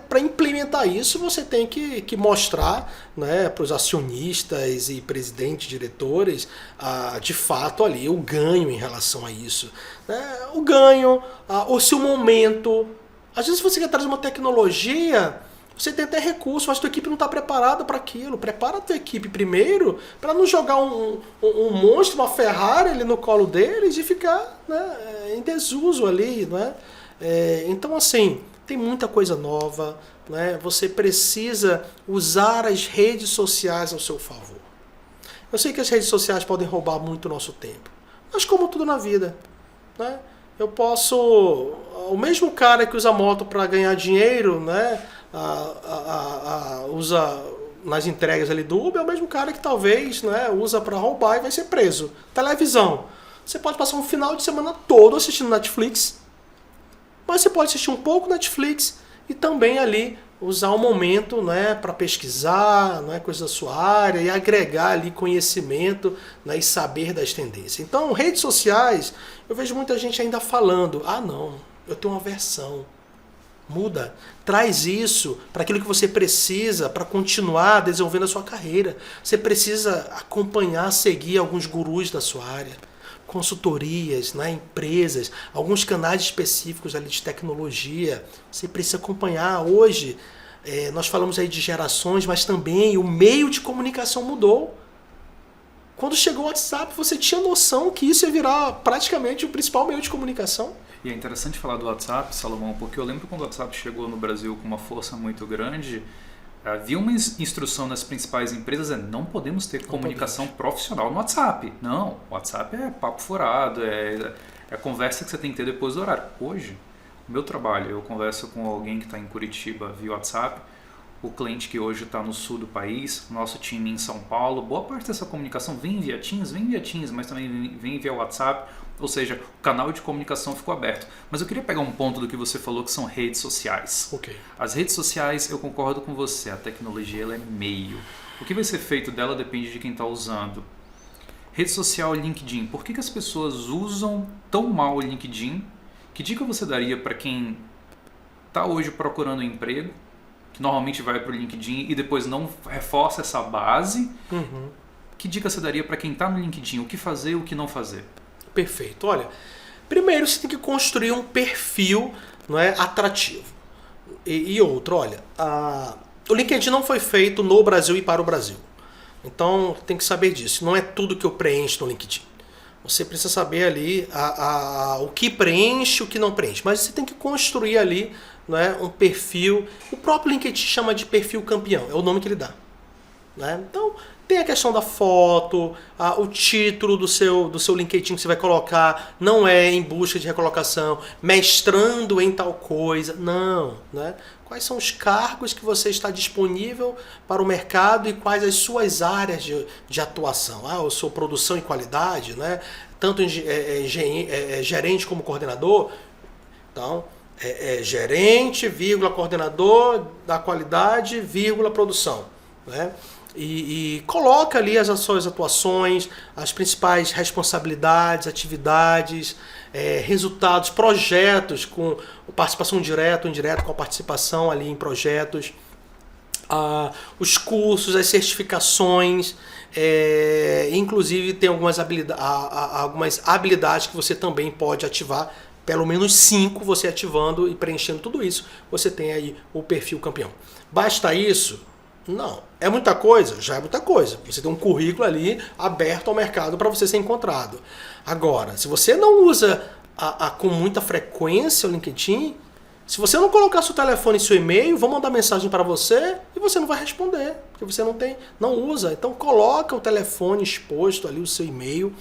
para implementar isso, você tem que mostrar, né, para os acionistas e presidentes, diretores, de fato ali o ganho em relação a isso. Né? O ganho, ou se o momento... Às vezes você quer trazer uma tecnologia... Você tem até recurso, mas a tua equipe não está preparada para aquilo. Prepara a tua equipe primeiro para não jogar um monstro, uma Ferrari ali no colo deles e ficar, né, em desuso ali. Né? Então, assim, tem muita coisa nova. Né? Você precisa usar as redes sociais ao seu favor. Eu sei que as redes sociais podem roubar muito o nosso tempo, mas como tudo na vida, né? Eu posso... O mesmo cara que usa moto para ganhar dinheiro, né? Usa nas entregas ali do Uber, é o mesmo cara que talvez, né, usa para roubar e vai ser preso. Televisão. Você pode passar um final de semana todo assistindo Netflix, mas você pode assistir um pouco Netflix e também ali usar um momento, né, para pesquisar, né, coisas da sua área e agregar ali conhecimento, né, e saber das tendências. Então, redes sociais, eu vejo muita gente ainda falando, não, eu tenho uma aversão. Muda. Traz isso para aquilo que você precisa para continuar desenvolvendo a sua carreira. Você precisa acompanhar, seguir alguns gurus da sua área, consultorias, né, empresas, alguns canais específicos ali de tecnologia. Você precisa acompanhar. Hoje, nós falamos aí de gerações, mas também o meio de comunicação mudou. Quando chegou o WhatsApp, você tinha noção que isso ia virar praticamente o principal meio de comunicação? E é interessante falar do WhatsApp, Salomão, porque eu lembro quando o WhatsApp chegou no Brasil com uma força muito grande, havia uma instrução nas principais empresas, não podemos ter comunicação profissional no WhatsApp. Não, o WhatsApp é papo furado, é conversa que você tem que ter depois do horário. Hoje, no meu trabalho, eu converso com alguém que está em Curitiba via WhatsApp, o cliente que hoje está no sul do país, nosso time em São Paulo, boa parte dessa comunicação vem via Teams, mas também vem via WhatsApp, ou seja, o canal de comunicação ficou aberto. Mas eu queria pegar um ponto do que você falou, que são redes sociais. Okay. As redes sociais, eu concordo com você, a tecnologia ela é meio. O que vai ser feito dela depende de quem está usando. Rede social, LinkedIn. Por que as pessoas usam tão mal o LinkedIn? Que dica você daria para quem está hoje procurando um emprego, que normalmente vai para o LinkedIn e depois não reforça essa base? Uhum. Que dica você daria para quem está no LinkedIn? O que fazer e o que não fazer? Perfeito. Olha, primeiro você tem que construir um perfil, não é, atrativo. E outro, olha, o LinkedIn não foi feito no Brasil e para o Brasil. Então tem que saber disso. Não é tudo que eu preencho no LinkedIn. Você precisa saber ali o que preenche e o que não preenche. Mas você tem que construir ali, não é, um perfil. O próprio LinkedIn chama de perfil campeão. É o nome que ele dá. Né? Então, tem a questão da foto, o título do seu LinkedIn que você vai colocar não é em busca de recolocação, mestrando em tal coisa. Não. Né? Quais são os cargos que você está disponível para o mercado e quais as suas áreas de atuação? Eu sou produção e qualidade, né? Tanto gerente como coordenador. Então, gerente, vírgula, coordenador da qualidade, vírgula, produção. Né? E coloca ali as suas atuações, as principais responsabilidades, atividades, resultados, projetos com participação direta ou indireta, com a participação ali em projetos, os cursos, as certificações, inclusive tem algumas habilidades que você também pode ativar, pelo menos 5 você ativando e preenchendo tudo isso, você tem aí o perfil campeão. Basta isso? Não. É muita coisa? Já é muita coisa. Você tem um currículo ali aberto ao mercado para você ser encontrado. Agora, se você não usa com muita frequência o LinkedIn, se você não colocar seu telefone e seu e-mail, vão mandar mensagem para você e você não vai responder, porque você não usa. Então coloca o telefone exposto ali, o seu e-mail.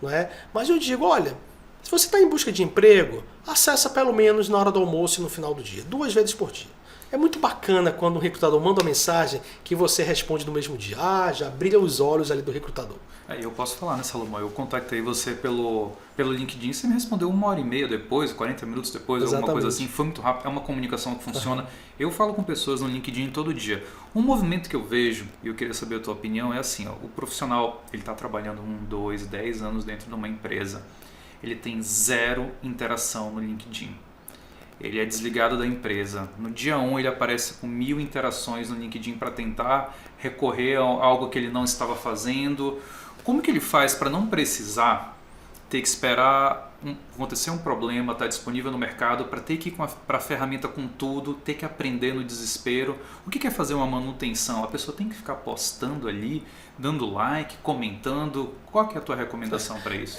Não é? Mas eu digo, olha, se você está em busca de emprego, acessa pelo menos na hora do almoço e no final do dia, 2 vezes por dia. É muito bacana quando o recrutador manda uma mensagem que você responde no mesmo dia. Já brilha os olhos ali do recrutador. Eu posso falar, né, Salomão? Eu contactei você pelo LinkedIn, você me respondeu 1h30 depois, 40 minutos depois, Exatamente. Alguma coisa assim. Foi muito rápido, é uma comunicação que funciona. Uhum. Eu falo com pessoas no LinkedIn todo dia. Um movimento que eu vejo, e eu queria saber a tua opinião, é assim, o profissional, ele está trabalhando 1, 2, 10 anos dentro de uma empresa. Ele tem 0 interação no LinkedIn. Ele é desligado da empresa. No dia 1 ele aparece com 1000 interações no LinkedIn para tentar recorrer a algo que ele não estava fazendo. Como que ele faz para não precisar ter que esperar acontecer um problema, estar disponível no mercado, para ter que ir para a ferramenta com tudo, ter que aprender no desespero? O que é fazer uma manutenção? A pessoa tem que ficar postando ali, dando like, comentando. Qual que é a tua recomendação para isso?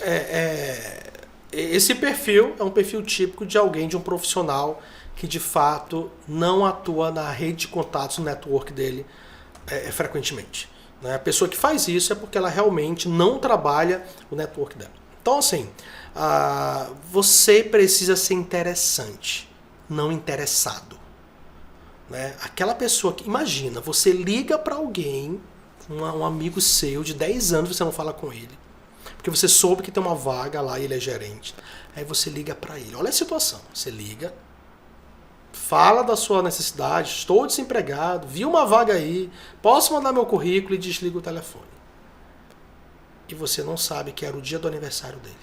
Esse perfil é um perfil típico de alguém, de um profissional que de fato não atua na rede de contatos, no network dele frequentemente. Né? A pessoa que faz isso é porque ela realmente não trabalha o network dela. Então assim, você precisa ser interessante, não interessado. Né? Aquela pessoa que, imagina, você liga para alguém, um amigo seu de 10 anos, você não fala com ele. Porque você soube que tem uma vaga lá e ele é gerente. Aí você liga para ele. Olha a situação. Você liga, fala da sua necessidade, estou desempregado, vi uma vaga aí, posso mandar meu currículo e desliga o telefone. E você não sabe que era o dia do aniversário dele.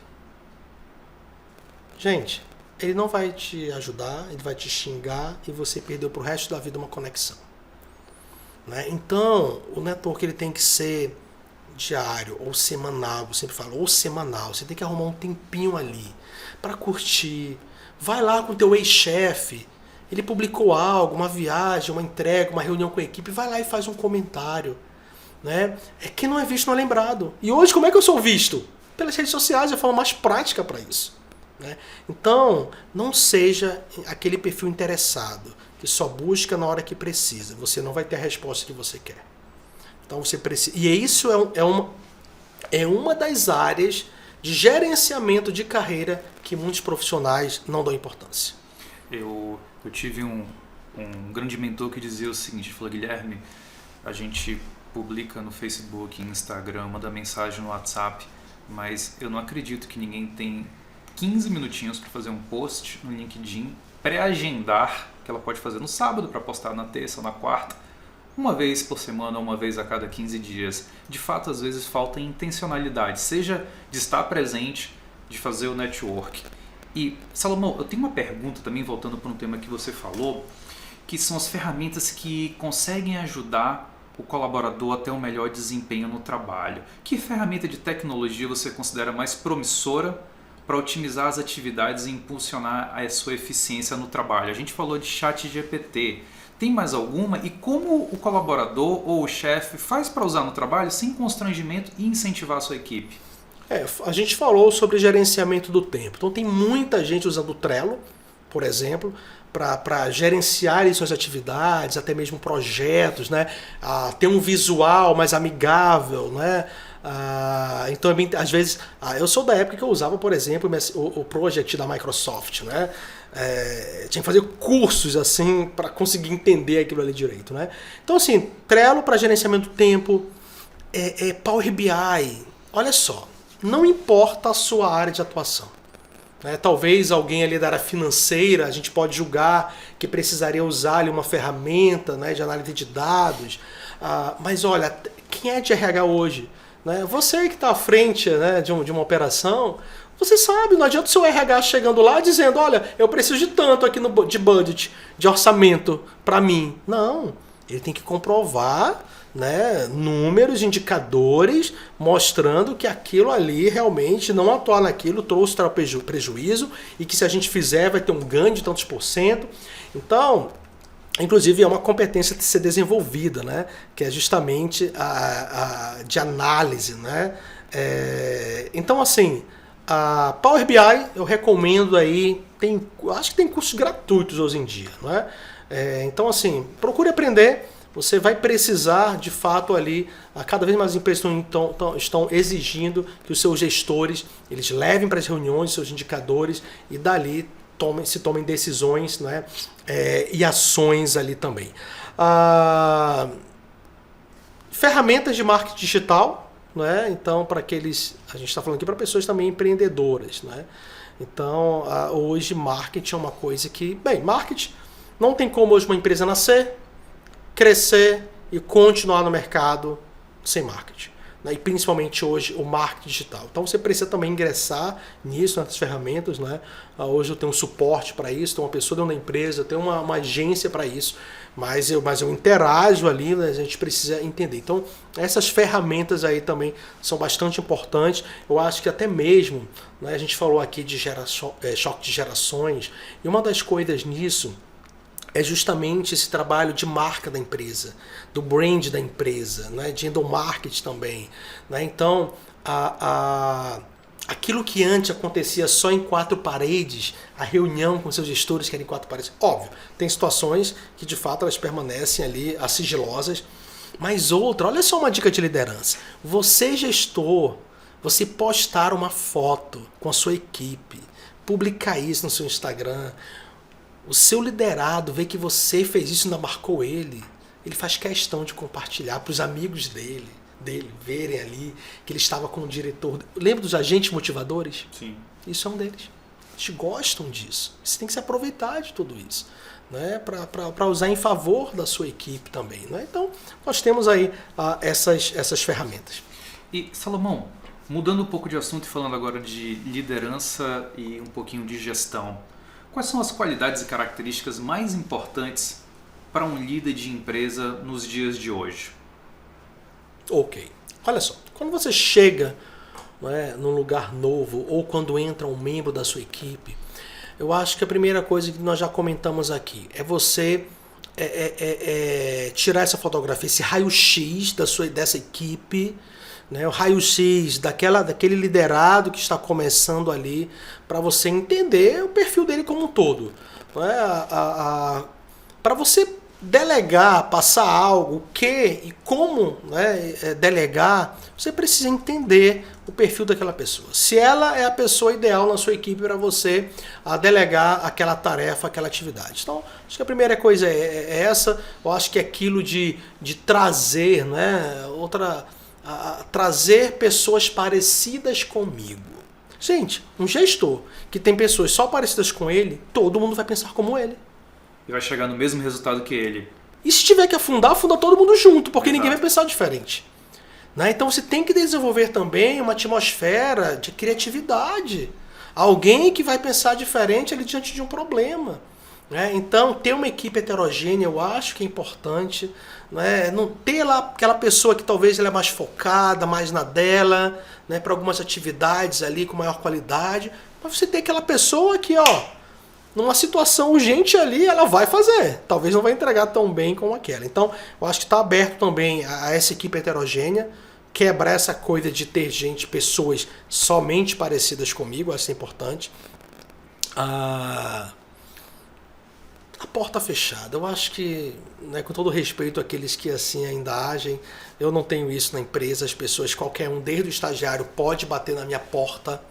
Gente, ele não vai te ajudar, ele vai te xingar e você perdeu pro resto da vida uma conexão. Né? Então, o network ele tem que ser diário ou semanal, eu sempre falo, ou semanal. Você tem que arrumar um tempinho ali para curtir. Vai lá com o teu ex-chefe, ele publicou algo, uma viagem, uma entrega, uma reunião com a equipe, vai lá e faz um comentário. Né? Quem não é visto não é lembrado. E hoje, como é que eu sou visto? Pelas redes sociais, é a forma mais prática para isso. Né? Então, não seja aquele perfil interessado, que só busca na hora que precisa. Você não vai ter a resposta que você quer. Então, você precisa. E isso é uma das áreas de gerenciamento de carreira que muitos profissionais não dão importância. Eu tive um grande mentor que dizia o seguinte, falou, Guilherme, a gente publica no Facebook, Instagram, manda mensagem no WhatsApp, mas eu não acredito que ninguém tem 15 minutinhos para fazer um post no LinkedIn, pré-agendar, que ela pode fazer no sábado para postar na terça ou na quarta, uma vez por semana, uma vez a cada 15 dias. De fato, às vezes falta intencionalidade, seja de estar presente, de fazer o network. E, Salomão, eu tenho uma pergunta também, voltando para um tema que você falou, que são as ferramentas que conseguem ajudar o colaborador a ter um melhor desempenho no trabalho. Que ferramenta de tecnologia você considera mais promissora para otimizar as atividades e impulsionar a sua eficiência no trabalho? A gente falou de ChatGPT. Tem mais alguma? E como o colaborador ou o chefe faz para usar no trabalho sem constrangimento e incentivar a sua equipe? A gente falou sobre gerenciamento do tempo. Então tem muita gente usando o Trello, por exemplo, para gerenciar suas atividades, até mesmo projetos, né? Ter um visual mais amigável, né? Então, às vezes, eu sou da época que eu usava, por exemplo, o Project da Microsoft, né? Tinha que fazer cursos assim para conseguir entender aquilo ali direito, né? Então, assim, Trello para gerenciamento do tempo, Power BI, olha só, não importa a sua área de atuação. Talvez alguém ali da área financeira, a gente pode julgar que precisaria usar ali uma ferramenta, né, de análise de dados, mas olha, quem é de RH hoje? Né? Você que está à frente, né, de uma operação, você sabe, não adianta o seu RH chegando lá dizendo, olha, eu preciso de tanto aqui de budget, de orçamento para mim. Não, ele tem que comprovar, né, números, indicadores, mostrando que aquilo ali realmente não atuar naquilo trouxe prejuízo e que se a gente fizer vai ter um ganho de tantos %. Então, inclusive é uma competência de ser desenvolvida, né, que é justamente a de análise. Né? Então, assim, a Power BI eu recomendo aí, acho que tem cursos gratuitos hoje em dia. Né? Então, assim, procure aprender. Você vai precisar, de fato, ali, cada vez mais as empresas estão exigindo que os seus gestores eles levem para as reuniões seus indicadores e dali se tomem decisões, né, e ações ali também. Ferramentas de marketing digital, né, então, para aqueles, a gente está falando aqui para pessoas também empreendedoras. Né, então, hoje, marketing é uma coisa que, marketing não tem como hoje uma empresa nascer, crescer e continuar no mercado sem marketing. Né? E principalmente hoje o marketing digital. Então você precisa também ingressar nisso, nessas ferramentas. Né? Hoje eu tenho um suporte para isso, tenho uma pessoa dentro da empresa, eu tenho uma agência para isso, mas eu interajo ali, né? A gente precisa entender. Então essas ferramentas aí também são bastante importantes. Eu acho que até mesmo, né, a gente falou aqui de choque de gerações, e uma das coisas nisso é justamente esse trabalho de marca da empresa, do brand da empresa, né? De endomarketing também. Né? Então, aquilo que antes acontecia só em 4 paredes, a reunião com seus gestores que era em 4 paredes, óbvio, tem situações que de fato elas permanecem ali sigilosas, mas outra, olha só uma dica de liderança. Você, gestor, você postar uma foto com a sua equipe, publicar isso no seu Instagram, o seu liderado vê que você fez isso e ainda marcou ele faz questão de compartilhar para os amigos dele verem ali que ele estava com o diretor. Lembra dos agentes motivadores? Sim. Isso é um deles. Eles gostam disso. Você tem que se aproveitar de tudo isso, né? Para usar em favor da sua equipe também. Né? Então, nós temos aí essas ferramentas. E, Salomão, mudando um pouco de assunto e falando agora de liderança e um pouquinho de gestão, Quais são as qualidades e características mais importantes para um líder de empresa nos dias de hoje? Ok. Olha só, quando você chega, não é, num lugar novo ou quando entra um membro da sua equipe, eu acho que a primeira coisa que nós já comentamos aqui é você tirar essa fotografia, esse raio-x dessa equipe, né, o raio-x daquele liderado que está começando ali, para você entender o perfil dele como um todo. Né, para você delegar, passar algo, o que e como, né, delegar, você precisa entender o perfil daquela pessoa. Se ela é a pessoa ideal na sua equipe para você delegar aquela tarefa, aquela atividade. Então, acho que a primeira coisa é essa. Eu acho que é aquilo de trazer, né, trazer pessoas parecidas comigo. Gente, um gestor que tem pessoas só parecidas com ele, todo mundo vai pensar como ele. E vai chegar no mesmo resultado que ele. E se tiver que afunda todo mundo junto, porque Exato. Ninguém vai pensar diferente. Né? Então você tem que desenvolver também uma atmosfera de criatividade. Alguém que vai pensar diferente ali diante de um problema. Né? Então, ter uma equipe heterogênea eu acho que é importante. Né? Não ter lá aquela pessoa que talvez ela é mais focada, mais na dela, né? Para algumas atividades ali com maior qualidade. Mas você ter aquela pessoa que, numa situação urgente ali, ela vai fazer. Talvez não vai entregar tão bem como aquela. Então, eu acho que está aberto também a essa equipe heterogênea, quebrar essa coisa de ter pessoas somente parecidas comigo, acho que é importante. A porta fechada. Eu acho que, né, com todo respeito àqueles que assim ainda agem, eu não tenho isso na empresa. As pessoas, qualquer um, desde o estagiário, pode bater na minha porta.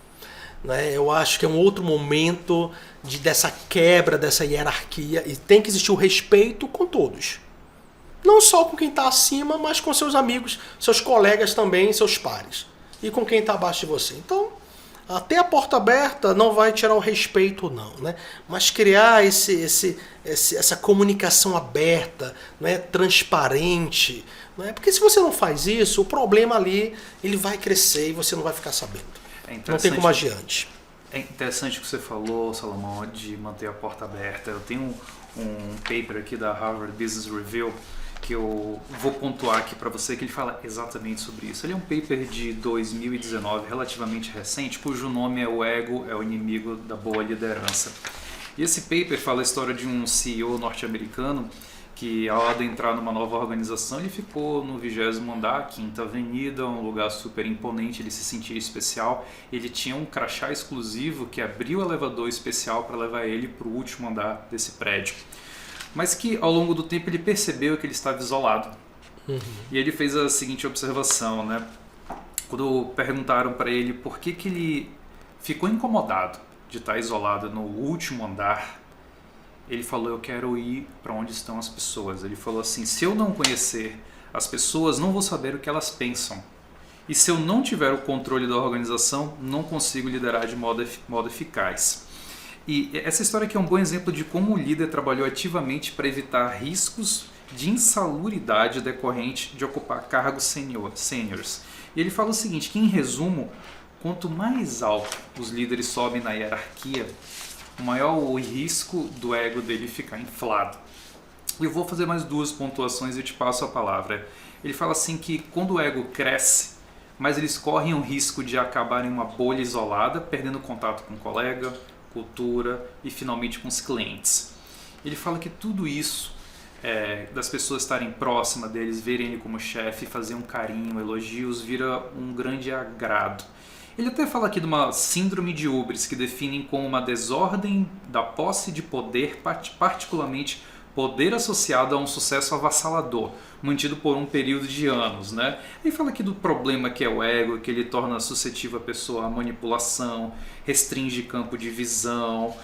Né? Eu acho que é um outro momento dessa quebra, dessa hierarquia, e tem que existir o respeito com todos. Não só com quem está acima, mas com seus amigos, seus colegas também, seus pares. E com quem está abaixo de você. Então, até a porta aberta não vai tirar o respeito, não. Né? Mas criar essa comunicação aberta, né? Transparente. Né? Porque se você não faz isso, o problema ali ele vai crescer e você não vai ficar sabendo. Não tem como agir antes. É interessante o que você falou, Salomão, de manter a porta aberta. Eu tenho um paper aqui da Harvard Business Review que eu vou pontuar aqui para você, que ele fala exatamente sobre isso. Ele é um paper de 2019, relativamente recente, cujo nome é "O Ego é o Inimigo da Boa Liderança". E esse paper fala a história de um CEO norte-americano que, ao adentrar numa nova organização, ele ficou no 20º andar, Quinta Avenida, um lugar super imponente, ele se sentia especial. Ele tinha um crachá exclusivo que abria o elevador especial para levar ele para o último andar desse prédio. Mas que, ao longo do tempo, ele percebeu que ele estava isolado. Uhum. E ele fez a seguinte observação, né? Quando perguntaram para ele por que ele ficou incomodado de estar isolado no último andar, ele falou: eu quero ir para onde estão as pessoas. Ele falou assim: se eu não conhecer as pessoas, não vou saber o que elas pensam. E se eu não tiver o controle da organização, não consigo liderar de modo eficaz. E essa história aqui é um bom exemplo de como o líder trabalhou ativamente para evitar riscos de insalubridade decorrente de ocupar cargos seniors. E ele fala o seguinte, que em resumo, quanto mais alto os líderes sobem na hierarquia, maior o risco do ego dele ficar inflado. Eu vou fazer mais 2 pontuações e eu te passo a palavra. Ele fala assim que quando o ego cresce, mas eles correm o risco de acabar em uma bolha isolada, perdendo contato com o colega, cultura e finalmente com os clientes. Ele fala que tudo isso, das pessoas estarem próximas deles, verem ele como chefe, fazer um carinho, elogios, vira um grande agrado. Ele até fala aqui de uma síndrome de húbris, que definem como uma desordem da posse de poder, particularmente poder associado a um sucesso avassalador, mantido por um período de anos. Né? Ele fala aqui do problema que é o ego, que ele torna suscetível a pessoa à manipulação, restringe campo de visão,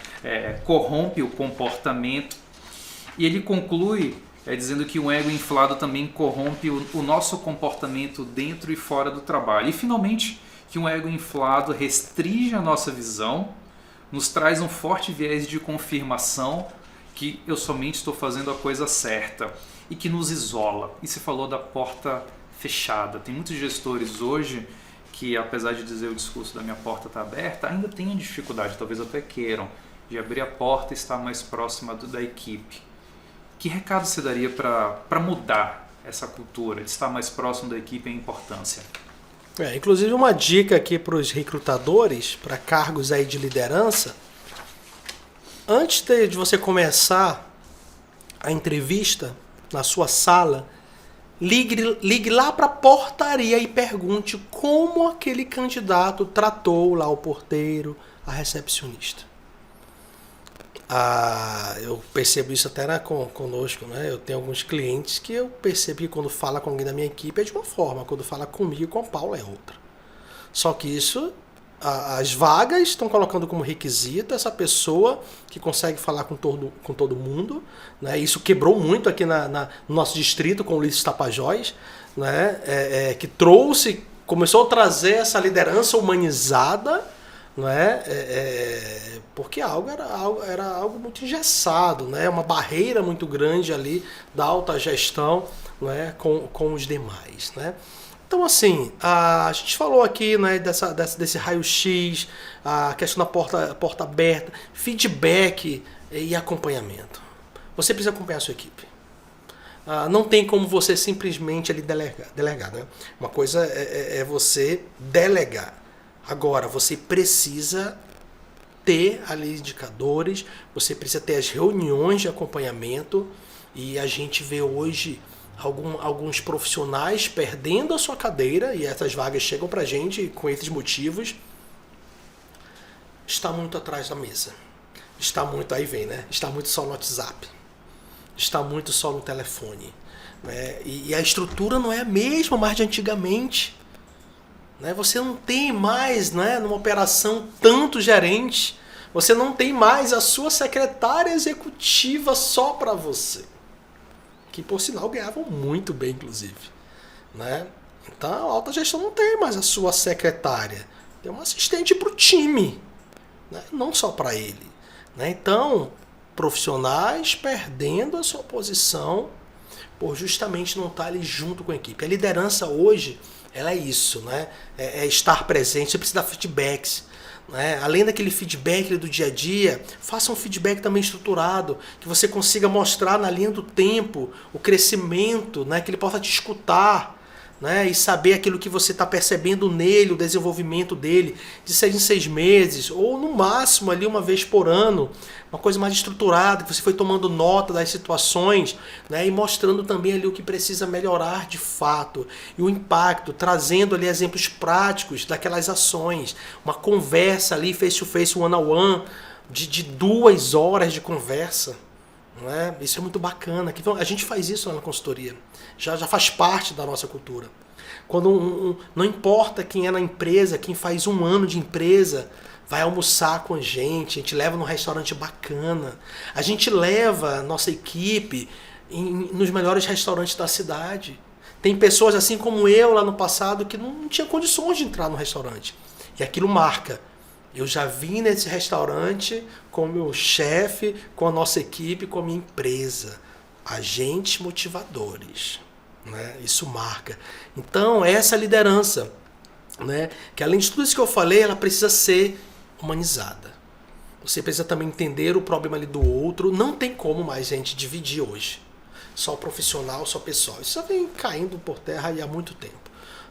corrompe o comportamento. E ele conclui dizendo que o ego inflado também corrompe o nosso comportamento dentro e fora do trabalho. E finalmente, que um ego inflado restringe a nossa visão, nos traz um forte viés de confirmação que eu somente estou fazendo a coisa certa e que nos isola. E você falou da porta fechada. Tem muitos gestores hoje que, apesar de dizer o discurso da minha porta está aberta, ainda têm dificuldade, talvez até queiram, de abrir a porta e estar mais próxima da equipe. Que recado você daria para mudar essa cultura, de estar mais próximo da equipe e a importância? Inclusive uma dica aqui para os recrutadores, para cargos aí de liderança, antes de você começar a entrevista na sua sala, ligue lá para a portaria e pergunte como aquele candidato tratou lá o porteiro, a recepcionista. Eu percebo isso até conosco, né? Eu tenho alguns clientes que eu percebo que quando fala com alguém da minha equipe é de uma forma, quando fala comigo, com o Paulo, é outra. Só que isso, as vagas estão colocando como requisito essa pessoa que consegue falar com todo mundo, né? Isso quebrou muito aqui no nosso distrito com o Ulisses Tapajós, né? Que começou a trazer essa liderança humanizada, não é? Porque era algo muito engessado, né? Uma barreira muito grande ali da alta gestão, não é? com os demais, né? Então, assim, a gente falou aqui, né, desse raio-x, a questão da porta aberta, feedback e acompanhamento. Você precisa acompanhar a sua equipe. Não tem como você simplesmente ali delegar, né? Uma coisa é você delegar. Agora, você precisa ter ali indicadores, você precisa ter as reuniões de acompanhamento, e a gente vê hoje alguns profissionais perdendo a sua cadeira, e essas vagas chegam pra gente com esses motivos. Está muito atrás da mesa. Está muito, aí vem, né? Está muito só no WhatsApp. Está muito só no telefone. Né? E a estrutura não é a mesma mais de antigamente. Você não tem mais, né, numa operação tanto gerente, você não tem mais a sua secretária executiva só para você, que por sinal ganhavam muito bem, inclusive, né? Então a alta gestão não tem mais a sua secretária, tem uma assistente para o time, né? Não só para ele, né? Então, profissionais perdendo a sua posição por justamente não estar ali junto com a equipe. A liderança hoje, ela é isso, né? É estar presente, você precisa dar feedbacks. Né? Além daquele feedback do dia a dia, faça um feedback também estruturado, que você consiga mostrar na linha do tempo o crescimento, né? Que ele possa te escutar, né? E saber aquilo que você está percebendo nele, o desenvolvimento dele, de 6 em 6 meses, ou no máximo ali uma vez por ano, uma coisa mais estruturada, que você foi tomando nota das situações, né? E mostrando também ali o que precisa melhorar de fato, e o impacto, trazendo ali exemplos práticos daquelas ações, uma conversa ali face to face, one on one, de 2 horas de conversa. Não é? Isso é muito bacana. A gente faz isso lá na consultoria. Já faz parte da nossa cultura. Quando não importa quem é na empresa, quem faz 1 ano de empresa, vai almoçar com a gente leva num restaurante bacana. A gente leva a nossa equipe nos melhores restaurantes da cidade. Tem pessoas assim como eu lá no passado que não tinha condições de entrar no restaurante. E aquilo marca. Eu já vim nesse restaurante com o meu chefe, com a nossa equipe, com a minha empresa. Agentes motivadores. Né? Isso marca. Então, essa liderança, né? Que além de tudo isso que eu falei, ela precisa ser humanizada. Você precisa também entender o problema ali do outro. Não tem como mais a gente dividir hoje. Só profissional, só pessoal. Isso já vem caindo por terra há muito tempo.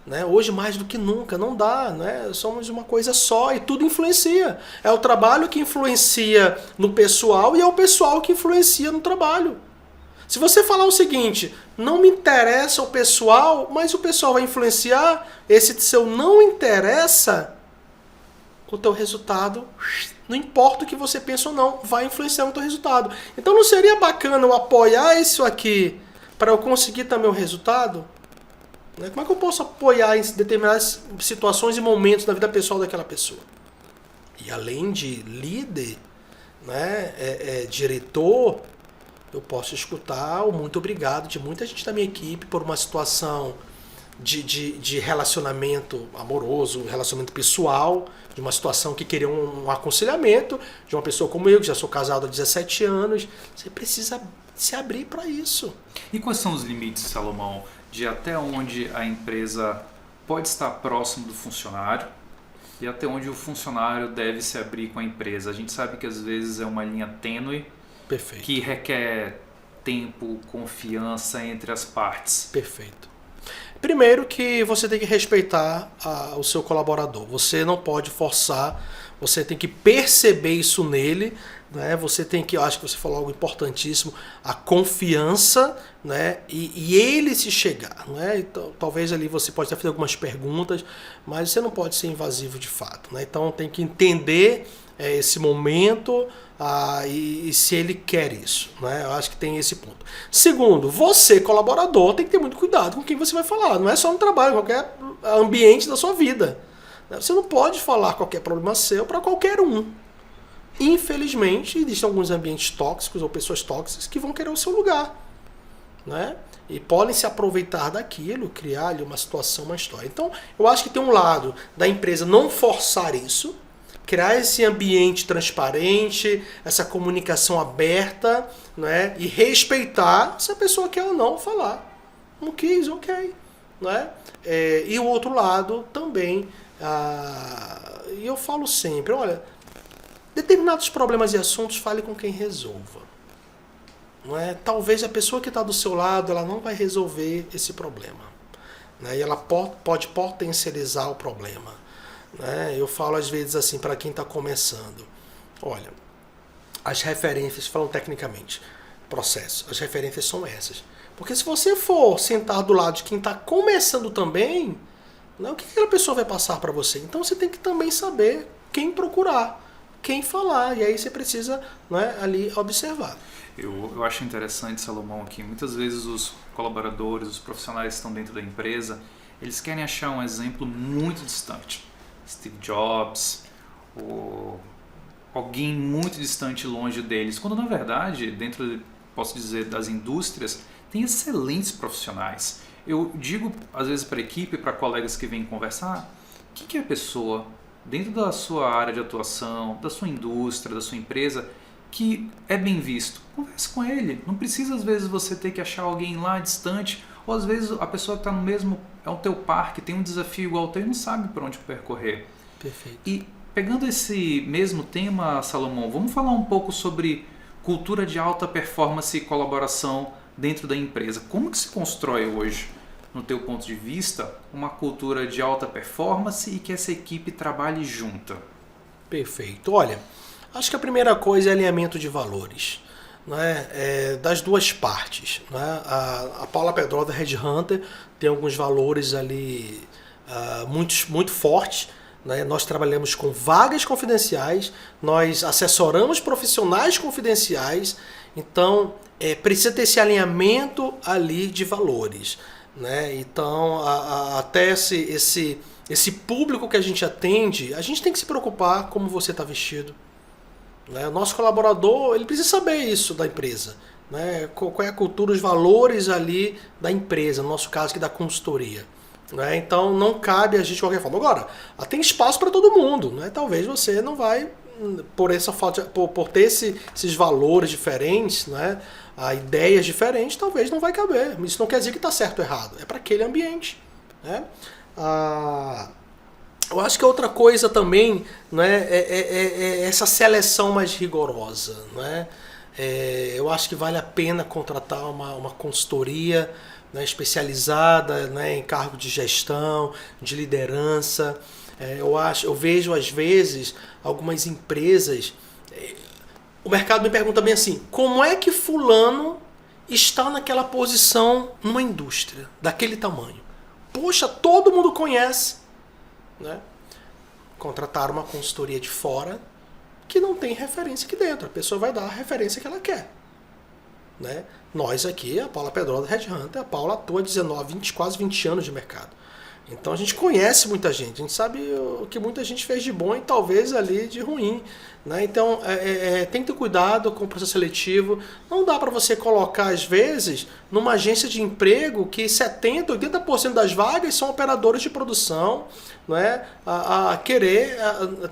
Né? Hoje mais do que nunca, não dá, né? Somos uma coisa só e tudo influencia. É o trabalho que influencia no pessoal e é o pessoal que influencia no trabalho. Se você falar o seguinte, não me interessa o pessoal, mas o pessoal vai influenciar, esse seu não interessa, o teu resultado, não importa o que você pensa ou não, vai influenciar no teu resultado. Então não seria bacana eu apoiar isso aqui para eu conseguir também o resultado? Como é que eu posso apoiar em determinadas situações e momentos da vida pessoal daquela pessoa? E além de líder, né, diretor, eu posso escutar o muito obrigado de muita gente da minha equipe por uma situação de relacionamento amoroso, relacionamento pessoal, de uma situação que queria um aconselhamento, de uma pessoa como eu, que já sou casado há 17 anos. Você precisa se abrir para isso. E quais são os limites, Salomão, de até onde a empresa pode estar próximo do funcionário E até onde o funcionário deve se abrir com a empresa. A gente sabe que às vezes é uma linha tênue. Perfeito. Que requer tempo, confiança entre as partes. Perfeito. Primeiro que você tem que respeitar o seu colaborador. Você não pode forçar, você tem que perceber isso nele, né? Você tem que, eu acho que você falou algo importantíssimo, a confiança, né? E ele se chegar, né? Então, talvez ali você pode até fazer algumas perguntas, mas você não pode ser invasivo de fato, né? Então tem que entender esse momento e se ele quer isso, né? Eu acho que tem esse ponto. Segundo, você, colaborador, tem que ter muito cuidado com quem você vai falar. Não é só no trabalho, qualquer ambiente da sua vida. Você não pode falar qualquer problema seu para qualquer um. Infelizmente, existem alguns ambientes tóxicos ou pessoas tóxicas que vão querer o seu lugar, né? E podem se aproveitar daquilo, criar ali uma situação, uma história. Então, eu acho que tem um lado da empresa não forçar isso, criar esse ambiente transparente, essa comunicação aberta, né? E respeitar se a pessoa quer ou não falar. Não quis, ok. Né? E o outro lado também, e eu falo sempre, olha, determinados problemas e assuntos, fale com quem resolva. Não é? Talvez a pessoa que está do seu lado ela não vai resolver esse problema. Né? E ela pode potencializar o problema. Né? Eu falo às vezes assim para quem está começando, olha, as referências, falam tecnicamente, processo, as referências são essas. Porque se você for sentar do lado de quem está começando também, né, o que aquela pessoa vai passar para você? Então você tem que também saber quem procurar, quem falar, e aí você precisa, né, ali observar. Eu acho interessante, Salomão, que muitas vezes os colaboradores, os profissionais que estão dentro da empresa, eles querem achar um exemplo muito distante. Steve Jobs, ou alguém muito distante, longe deles, quando na verdade, dentro, posso dizer, das indústrias, tem excelentes profissionais. Eu digo às vezes para a equipe, para colegas que vêm conversar, o que é a pessoa dentro da sua área de atuação, da sua indústria, da sua empresa, que é bem visto. Converse com ele. Não precisa às vezes você ter que achar alguém lá distante, ou às vezes a pessoa que está no mesmo, é o teu par, que tem um desafio igual ao teu e não sabe por onde percorrer. Perfeito. E pegando esse mesmo tema, Salomão, vamos falar um pouco sobre cultura de alta performance e colaboração dentro da empresa. Como que se constrói hoje, no teu ponto de vista, uma cultura de alta performance e que essa equipe trabalhe junta? Perfeito. Olha, acho que a primeira coisa é alinhamento de valores, né? Das duas partes. Né? A Paula Pedrosa da Red Hunter tem alguns valores ali muito fortes. Né? Nós trabalhamos com vagas confidenciais, nós assessoramos profissionais confidenciais, então precisa ter esse alinhamento ali de valores. Né? Então, até esse público que a gente atende, a gente tem que se preocupar como você está vestido. Né? O nosso colaborador, ele precisa saber isso da empresa. Né? Qual é a cultura, os valores ali da empresa, no nosso caso aqui da consultoria. Né? Então não cabe a gente de qualquer forma. Agora, tem espaço para todo mundo. Né? Talvez você não vai, por essa falta, por ter esses valores diferentes, né? Ideias diferentes, talvez não vai caber. Isso não quer dizer que está certo ou errado. É para aquele ambiente. Né? Eu acho que outra coisa também, né, é essa seleção mais rigorosa. Né? Eu acho que vale a pena contratar uma consultoria, né, especializada, né, em cargo de gestão, de liderança. Eu vejo às vezes algumas empresas. O mercado me pergunta bem assim, como é que fulano está naquela posição numa indústria daquele tamanho? Poxa, todo mundo conhece. Né? Contratar uma consultoria de fora que não tem referência aqui dentro. A pessoa vai dar a referência que ela quer. Né? Nós aqui, a Paula Pedrosa Red Hunter, a Paula atua 19, quase 20 anos de mercado. Então a gente conhece muita gente, a gente sabe o que muita gente fez de bom e talvez ali de ruim. Né? Então tem que ter cuidado com o processo seletivo. Não dá para você colocar, às vezes, numa agência de emprego que 70%, 80% das vagas são operadores de produção, né? a querer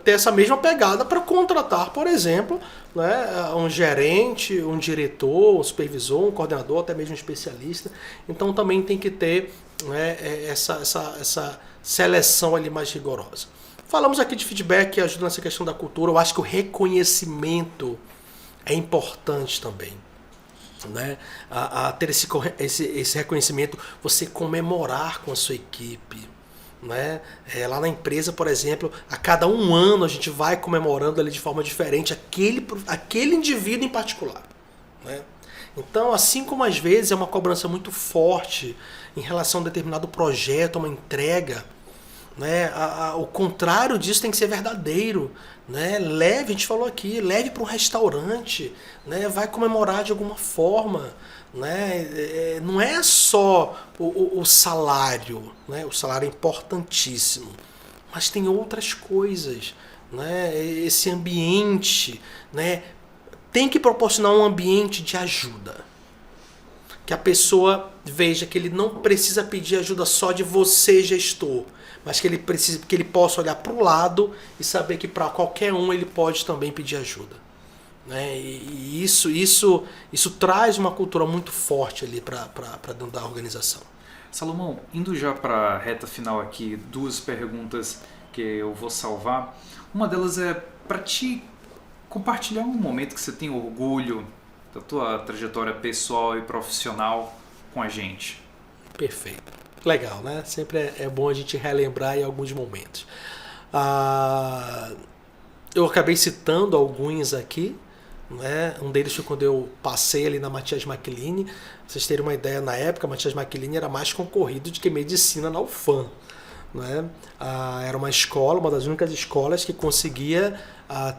ter essa mesma pegada para contratar, por exemplo, né? Um gerente, um diretor, um supervisor, um coordenador, até mesmo um especialista. Então também tem que ter, né, essa seleção ali mais rigorosa. Falamos aqui de feedback que ajuda nessa questão da cultura. Eu acho que o reconhecimento é importante também. Né? A ter esse reconhecimento, você comemorar com a sua equipe. Né? Lá na empresa, por exemplo, a cada 1 ano a gente vai comemorando ali de forma diferente aquele indivíduo em particular. Né? Então, assim como às vezes é uma cobrança muito forte em relação a um determinado projeto, uma entrega, né? O contrário disso tem que ser verdadeiro. Né? Leve, a gente falou aqui, leve para um restaurante, né? Vai comemorar de alguma forma. Né? Não é só o salário, né? O salário é importantíssimo, mas tem outras coisas. Né? Esse ambiente, né? Tem que proporcionar um ambiente de ajuda. Que a pessoa veja que ele não precisa pedir ajuda só de você, gestor, mas que ele possa olhar para o lado e saber que para qualquer um ele pode também pedir ajuda. Né? E isso traz uma cultura muito forte ali para dentro da organização. Salomão, indo já para a reta final aqui, 2 perguntas que eu vou salvar. Uma delas é para ti compartilhar um momento que você tem orgulho da tua trajetória pessoal e profissional com a gente. Perfeito. Legal, né? Sempre é bom a gente relembrar em alguns momentos. Eu acabei citando alguns aqui. Né? Um deles foi quando eu passei ali na Matias Michelini. Pra vocês terem uma ideia, na época, a Matias Michelini era mais concorrido do que medicina na UFAM. Né? Era uma escola, uma das únicas escolas que conseguia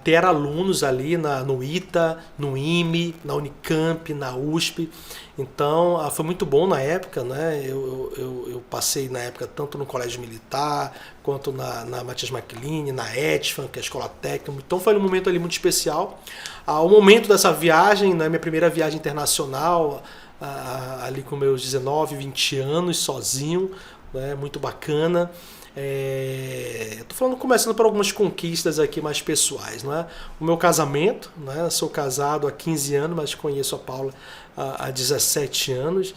ter alunos ali no ITA, no IME, na Unicamp, na USP. Então foi muito bom na época. Né? Eu passei na época tanto no Colégio Militar quanto na Matias Michelini, na ETFAM, que é a escola técnica. Então foi um momento ali muito especial. O momento dessa viagem, né, minha primeira viagem internacional, ali com meus 19, 20 anos, sozinho, né, muito bacana. Estou falando, começando por algumas conquistas aqui mais pessoais. Né? O meu casamento, né, sou casado há 15 anos, mas conheço a Paula há 17 anos.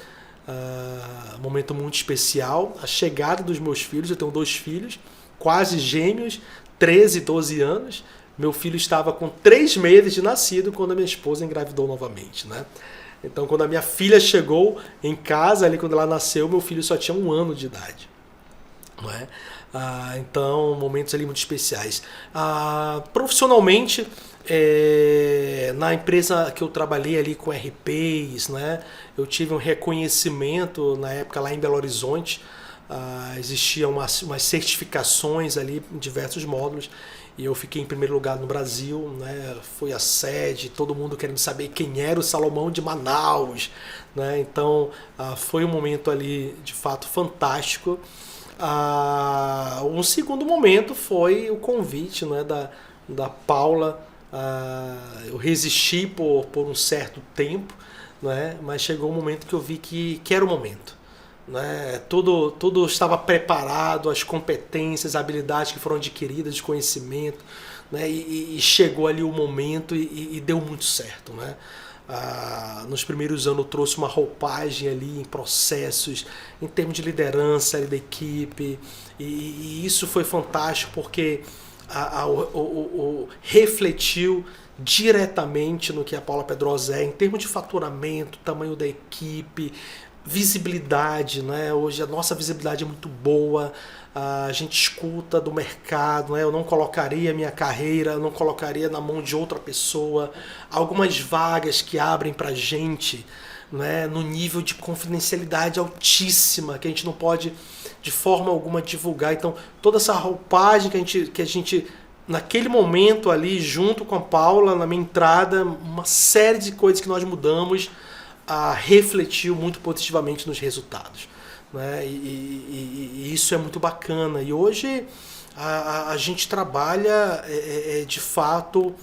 Momento muito especial. A chegada dos meus filhos, eu tenho 2 filhos, quase gêmeos, 13 e 12 anos. Meu filho estava com 3 meses de nascido quando a minha esposa engravidou novamente. Né? Então, quando a minha filha chegou em casa, ali quando ela nasceu, meu filho só tinha 1 ano de idade. Não é? Então, momentos ali muito especiais. Profissionalmente, na empresa que eu trabalhei ali com RPs, né, eu tive um reconhecimento na época lá em Belo Horizonte. Existiam umas certificações ali em diversos módulos. E eu fiquei em primeiro lugar no Brasil, né? Fui à sede, todo mundo querendo saber quem era o Salomão de Manaus. Né? Então, foi um momento ali, de fato, fantástico. Um segundo momento foi o convite, né, da Paula. Eu resisti por um certo tempo, né? Mas chegou um momento que eu vi que era o momento. Né? Tudo estava preparado, as competências, as habilidades que foram adquiridas, de conhecimento, né? E chegou ali o momento e deu muito certo. Né? Nos primeiros anos eu trouxe uma roupagem ali em processos, em termos de liderança ali da equipe, e isso foi fantástico porque refletiu diretamente no que a Paula Pedrosa é, em termos de faturamento, tamanho da equipe, visibilidade, né? Hoje a nossa visibilidade é muito boa, a gente escuta do mercado, né? Eu não colocaria minha carreira, eu não colocaria na mão de outra pessoa. Algumas vagas que abrem pra gente, né? No nível de confidencialidade altíssima, que a gente não pode de forma alguma divulgar. Então toda essa roupagem que a gente naquele momento ali, junto com a Paula, na minha entrada, uma série de coisas que nós mudamos, refletiu muito positivamente nos resultados. Né? E isso é muito bacana. E hoje a gente trabalha de fato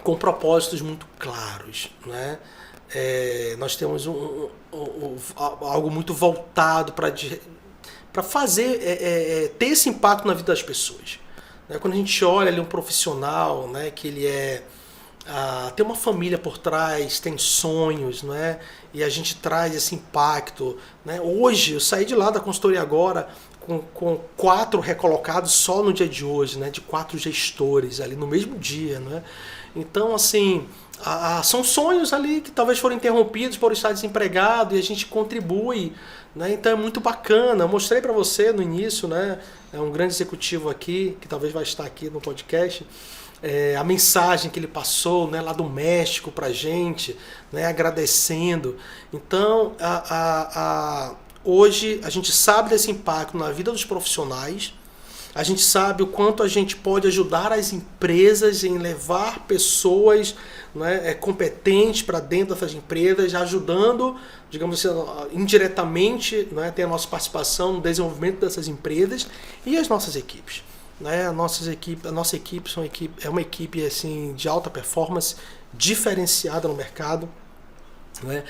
com propósitos muito claros. Né? Nós temos algo muito voltado para fazer, ter esse impacto na vida das pessoas. Né? Quando a gente olha ali um profissional, né, que ele tem uma família por trás, tem sonhos, né? E a gente traz esse impacto. Né? Hoje, eu saí de lá da consultoria agora com 4 recolocados só no dia de hoje, né? De 4 gestores ali no mesmo dia, né? Então, assim, são sonhos ali que talvez foram interrompidos por estar desempregado e a gente contribui, né? Então é muito bacana. Eu mostrei para você no início, né? É um grande executivo aqui, que talvez vai estar aqui no podcast, a mensagem que ele passou, né, lá do México pra gente, né, agradecendo. Então, hoje a gente sabe desse impacto na vida dos profissionais, a gente sabe o quanto a gente pode ajudar as empresas em levar pessoas, né, competentes para dentro dessas empresas, ajudando, digamos assim, indiretamente, né, tem a nossa participação no desenvolvimento dessas empresas e as nossas equipes. Né, a nossa equipe é uma equipe assim, de alta performance, diferenciada no mercado. Né?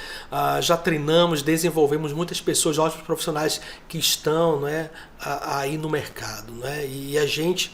Já treinamos, desenvolvemos muitas pessoas, ótimos profissionais que estão, né, aí no mercado. Né? E a gente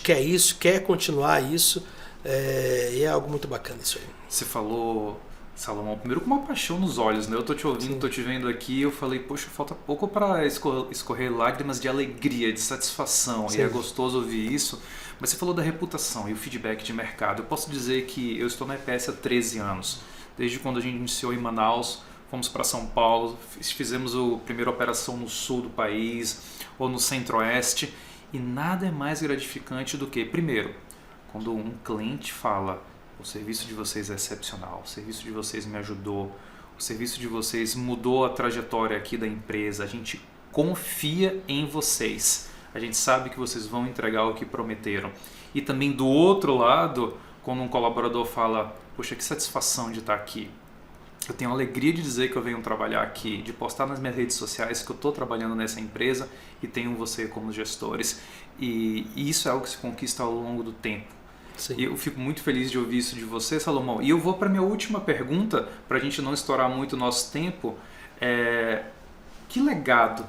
quer isso, quer continuar isso, e é algo muito bacana isso aí. Você falou, Salomão, primeiro com uma paixão nos olhos, né? Eu tô te ouvindo, Sim. Tô te vendo aqui, eu falei, poxa, falta pouco para escorrer lágrimas de alegria, de satisfação, Sim. E é gostoso ouvir isso. Mas você falou da reputação e o feedback de mercado. Eu posso dizer que eu estou na EPS há 13 anos. Desde quando a gente iniciou em Manaus, fomos para São Paulo, fizemos a primeira operação no sul do país ou no centro-oeste, e nada é mais gratificante do que, primeiro, quando um cliente fala: o serviço de vocês é excepcional, o serviço de vocês me ajudou, o serviço de vocês mudou a trajetória aqui da empresa, a gente confia em vocês, a gente sabe que vocês vão entregar o que prometeram. E também do outro lado, quando um colaborador fala: poxa, que satisfação de estar aqui, eu tenho a alegria de dizer que eu venho trabalhar aqui, de postar nas minhas redes sociais que eu estou trabalhando nessa empresa e tenho você como gestores, e isso é algo que se conquista ao longo do tempo. Sim. E eu fico muito feliz de ouvir isso de você, Salomão. E eu vou para a minha última pergunta, para a gente não estourar muito o nosso tempo. Que legado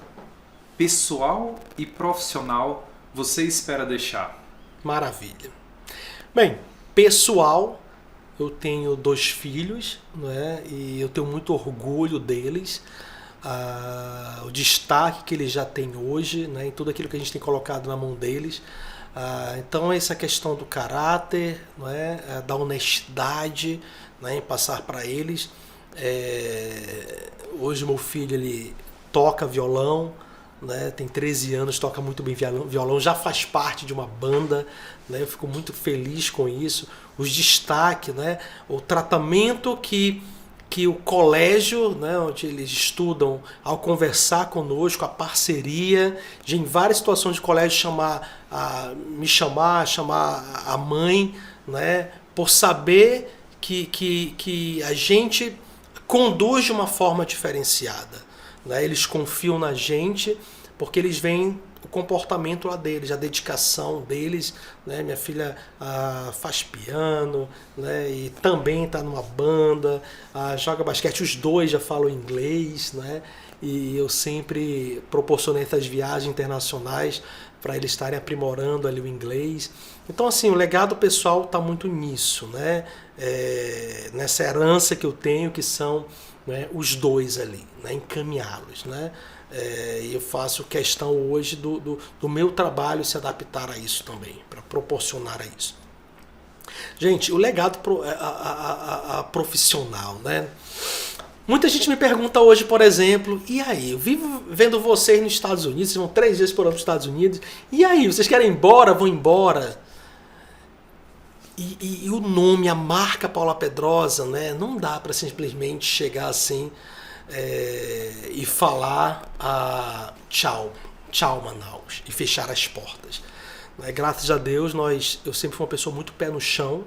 pessoal e profissional você espera deixar? Maravilha. Bem, pessoal, eu tenho 2 filhos, né, e eu tenho muito orgulho deles. O destaque que eles já têm hoje, né, em tudo aquilo que a gente tem colocado na mão deles. Então essa questão do caráter, né, da honestidade, né, em passar para eles. Hoje meu filho ele toca violão, né, tem 13 anos, toca muito bem violão, já faz parte de uma banda, né, eu fico muito feliz com isso. Os destaques, né, o tratamento que o colégio, né, onde eles estudam, ao conversar conosco, a parceria, de em várias situações de colégio me chamar a mãe, né, por saber que a gente conduz de uma forma diferenciada. Né, eles confiam na gente porque eles veem o comportamento lá deles, a dedicação deles. Né? Minha filha faz piano, né? E também está numa banda, joga basquete, os 2 já falam inglês, né? E eu sempre proporcionei essas viagens internacionais para eles estarem aprimorando ali o inglês. Então, assim, o legado pessoal está muito nisso, né? Nessa herança que eu tenho, que são, né, os 2 ali, né? Encaminhá-los, né? Eu faço questão hoje do meu trabalho se adaptar a isso também, para proporcionar a isso. Gente, o legado profissional, né? Muita gente me pergunta hoje, por exemplo, e aí, eu vivo vendo vocês nos Estados Unidos, vocês vão 3 vezes por ano para os Estados Unidos, e aí, vocês querem ir embora, vão embora? E o nome, a marca Paula Pedrosa, né? Não dá para simplesmente chegar assim e falar tchau Manaus, e fechar as portas. Graças a Deus, eu sempre fui uma pessoa muito pé no chão,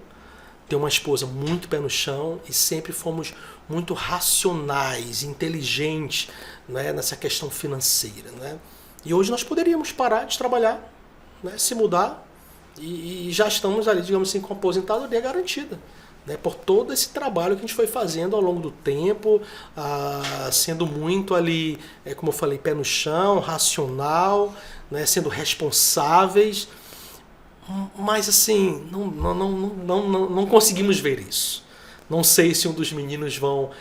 tenho uma esposa muito pé no chão, e sempre fomos muito racionais, inteligentes, né, nessa questão financeira. Né? E hoje nós poderíamos parar de trabalhar, né, se mudar, e já estamos ali, digamos assim, com a aposentadoria garantida. Né, por todo esse trabalho que a gente foi fazendo ao longo do tempo, sendo muito ali, como eu falei, pé no chão, racional, né, sendo responsáveis, mas assim, não conseguimos ver isso. Não sei se um dos meninos vão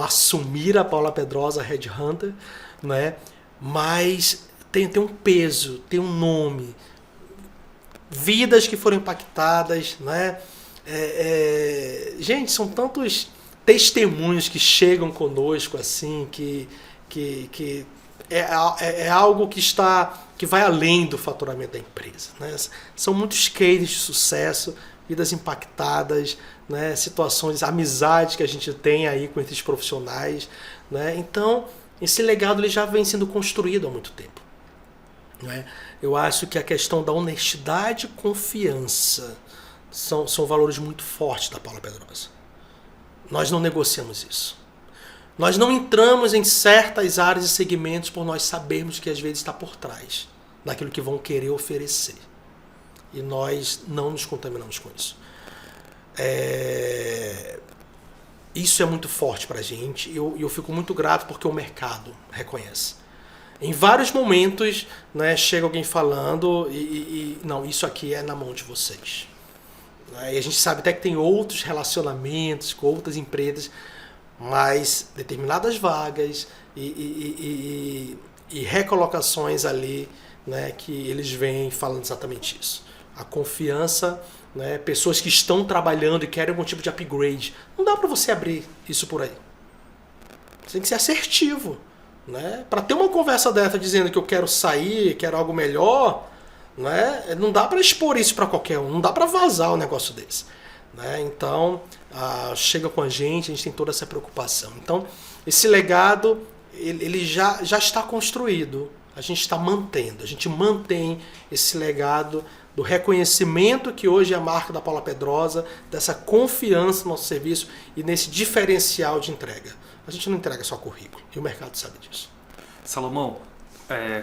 assumir a Paula Pedrosa Red Hunter, né, mas tem um peso, tem um nome, vidas que foram impactadas, né? Gente, são tantos testemunhos que chegam conosco assim, que é algo que vai além do faturamento da empresa, né? São muitos cases de sucesso, vidas impactadas, né? Situações, amizades que a gente tem aí com esses profissionais, né? Então, esse legado ele já vem sendo construído há muito tempo, né? Eu acho que a questão da honestidade e confiança são valores muito fortes da Paula Pedrosa. Nós não negociamos isso. Nós não entramos em certas áreas e segmentos por nós sabermos que às vezes está por trás daquilo que vão querer oferecer. E nós não nos contaminamos com isso. Isso é muito forte para a gente e eu fico muito grato porque o mercado reconhece. Em vários momentos, né, chega alguém falando não, isso aqui é na mão de vocês. E a gente sabe até que tem outros relacionamentos com outras empresas, mas determinadas vagas e recolocações ali, né, que eles vêm falando exatamente isso. A confiança, né, pessoas que estão trabalhando e querem algum tipo de upgrade. Não dá para você abrir isso por aí. Você tem que ser assertivo, né? Para ter uma conversa dessa dizendo que eu quero sair, quero algo melhor, né? Não dá para expor isso para qualquer um, não dá para vazar um negócio desse, né? Então, chega com a gente tem toda essa preocupação. Então, esse legado ele já está construído, a gente está mantendo, a gente mantém esse legado do reconhecimento que hoje é a marca da Paula Pedrosa, dessa confiança no nosso serviço e nesse diferencial de entrega. A gente não entrega só currículo, e o mercado sabe disso. Salomão,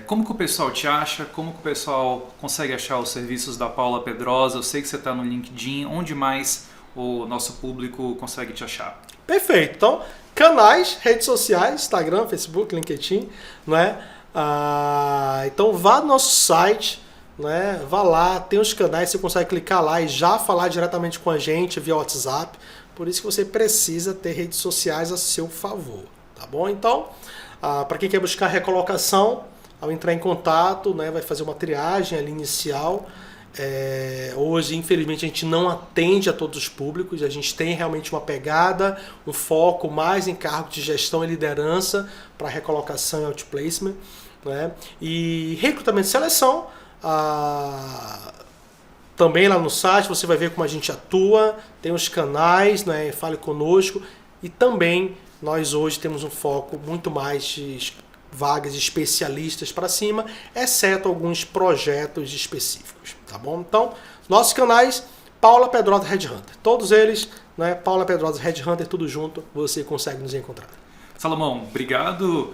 como que o pessoal te acha? Como que o pessoal consegue achar os serviços da Paula Pedrosa? Eu sei que você está no LinkedIn. Onde mais o nosso público consegue te achar? Perfeito. Então, canais, redes sociais, Instagram, Facebook, LinkedIn, né? Então, vá no nosso site, né? Vá lá, tem os canais, você consegue clicar lá e já falar diretamente com a gente via WhatsApp. Por isso que você precisa ter redes sociais a seu favor, tá bom? Então, para quem quer buscar recolocação, ao entrar em contato, né, vai fazer uma triagem ali inicial. Hoje, infelizmente, a gente não atende a todos os públicos, a gente tem realmente uma pegada, um foco mais em cargo de gestão e liderança para recolocação e outplacement, né? E recrutamento e seleção, também lá no site você vai ver como a gente atua, tem os canais, né, fale conosco, e também nós hoje temos um foco muito mais de vagas especialistas para cima, exceto alguns projetos específicos, tá bom? Então, nossos canais, Paula Pedrosa Headhunter, todos eles, né, Paula Pedrosa Headhunter, tudo junto, você consegue nos encontrar. Salomão, obrigado.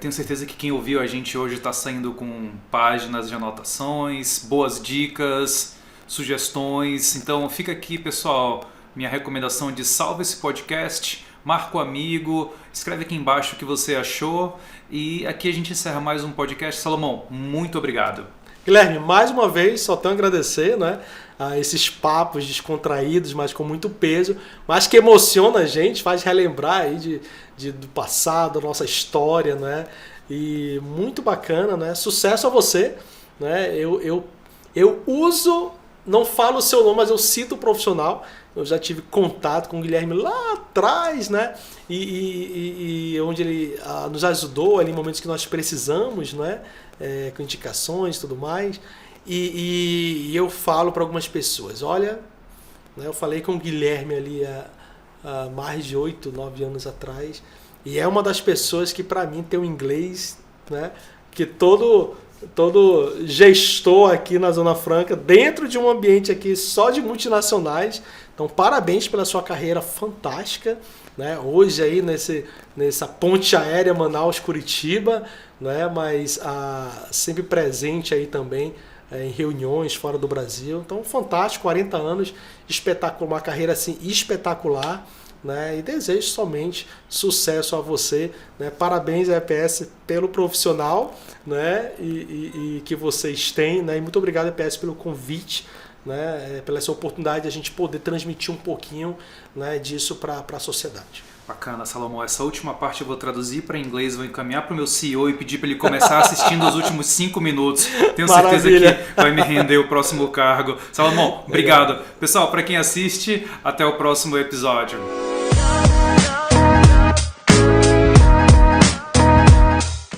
Tenho certeza que quem ouviu a gente hoje está saindo com páginas de anotações, boas dicas, sugestões. Então fica aqui, pessoal, minha recomendação de salva esse podcast, marca o amigo, escreve aqui embaixo o que você achou. E aqui a gente encerra mais um podcast. Salomão, muito obrigado. Guilherme, mais uma vez, só tenho a agradecer, né, a esses papos descontraídos, mas com muito peso, mas que emociona a gente, faz relembrar aí do passado, da nossa história, né? E muito bacana, né? Sucesso a você, né? Eu uso, não falo o seu nome, mas eu cito o profissional. Eu já tive contato com o Guilherme lá atrás, né? E onde ele nos ajudou ali em momentos que nós precisamos, né? Com indicações e tudo mais. E eu falo para algumas pessoas, olha, né, eu falei com o Guilherme ali há mais de 8, 9 anos atrás, e é uma das pessoas que para mim tem um inglês, né, que todo gestor aqui na Zona Franca, dentro de um ambiente aqui só de multinacionais. Então, parabéns pela sua carreira fantástica, né? Hoje aí nessa ponte aérea Manaus-Curitiba, né? Mas sempre presente aí também em reuniões fora do Brasil. Então, fantástico, 40 anos, espetacular, uma carreira assim espetacular, né? E desejo somente sucesso a você, né? Parabéns à EPS pelo profissional, né? E que vocês têm, né? E muito obrigado, EPS, pelo convite, né? Pela essa oportunidade de a gente poder transmitir um pouquinho, né, disso para a sociedade. Bacana, Salomão. Essa última parte eu vou traduzir para inglês, vou encaminhar para o meu CEO e pedir para ele começar assistindo os últimos 5 minutos. Tenho certeza que vai me render o próximo cargo. Salomão, obrigado. Pessoal, para quem assiste, até o próximo episódio.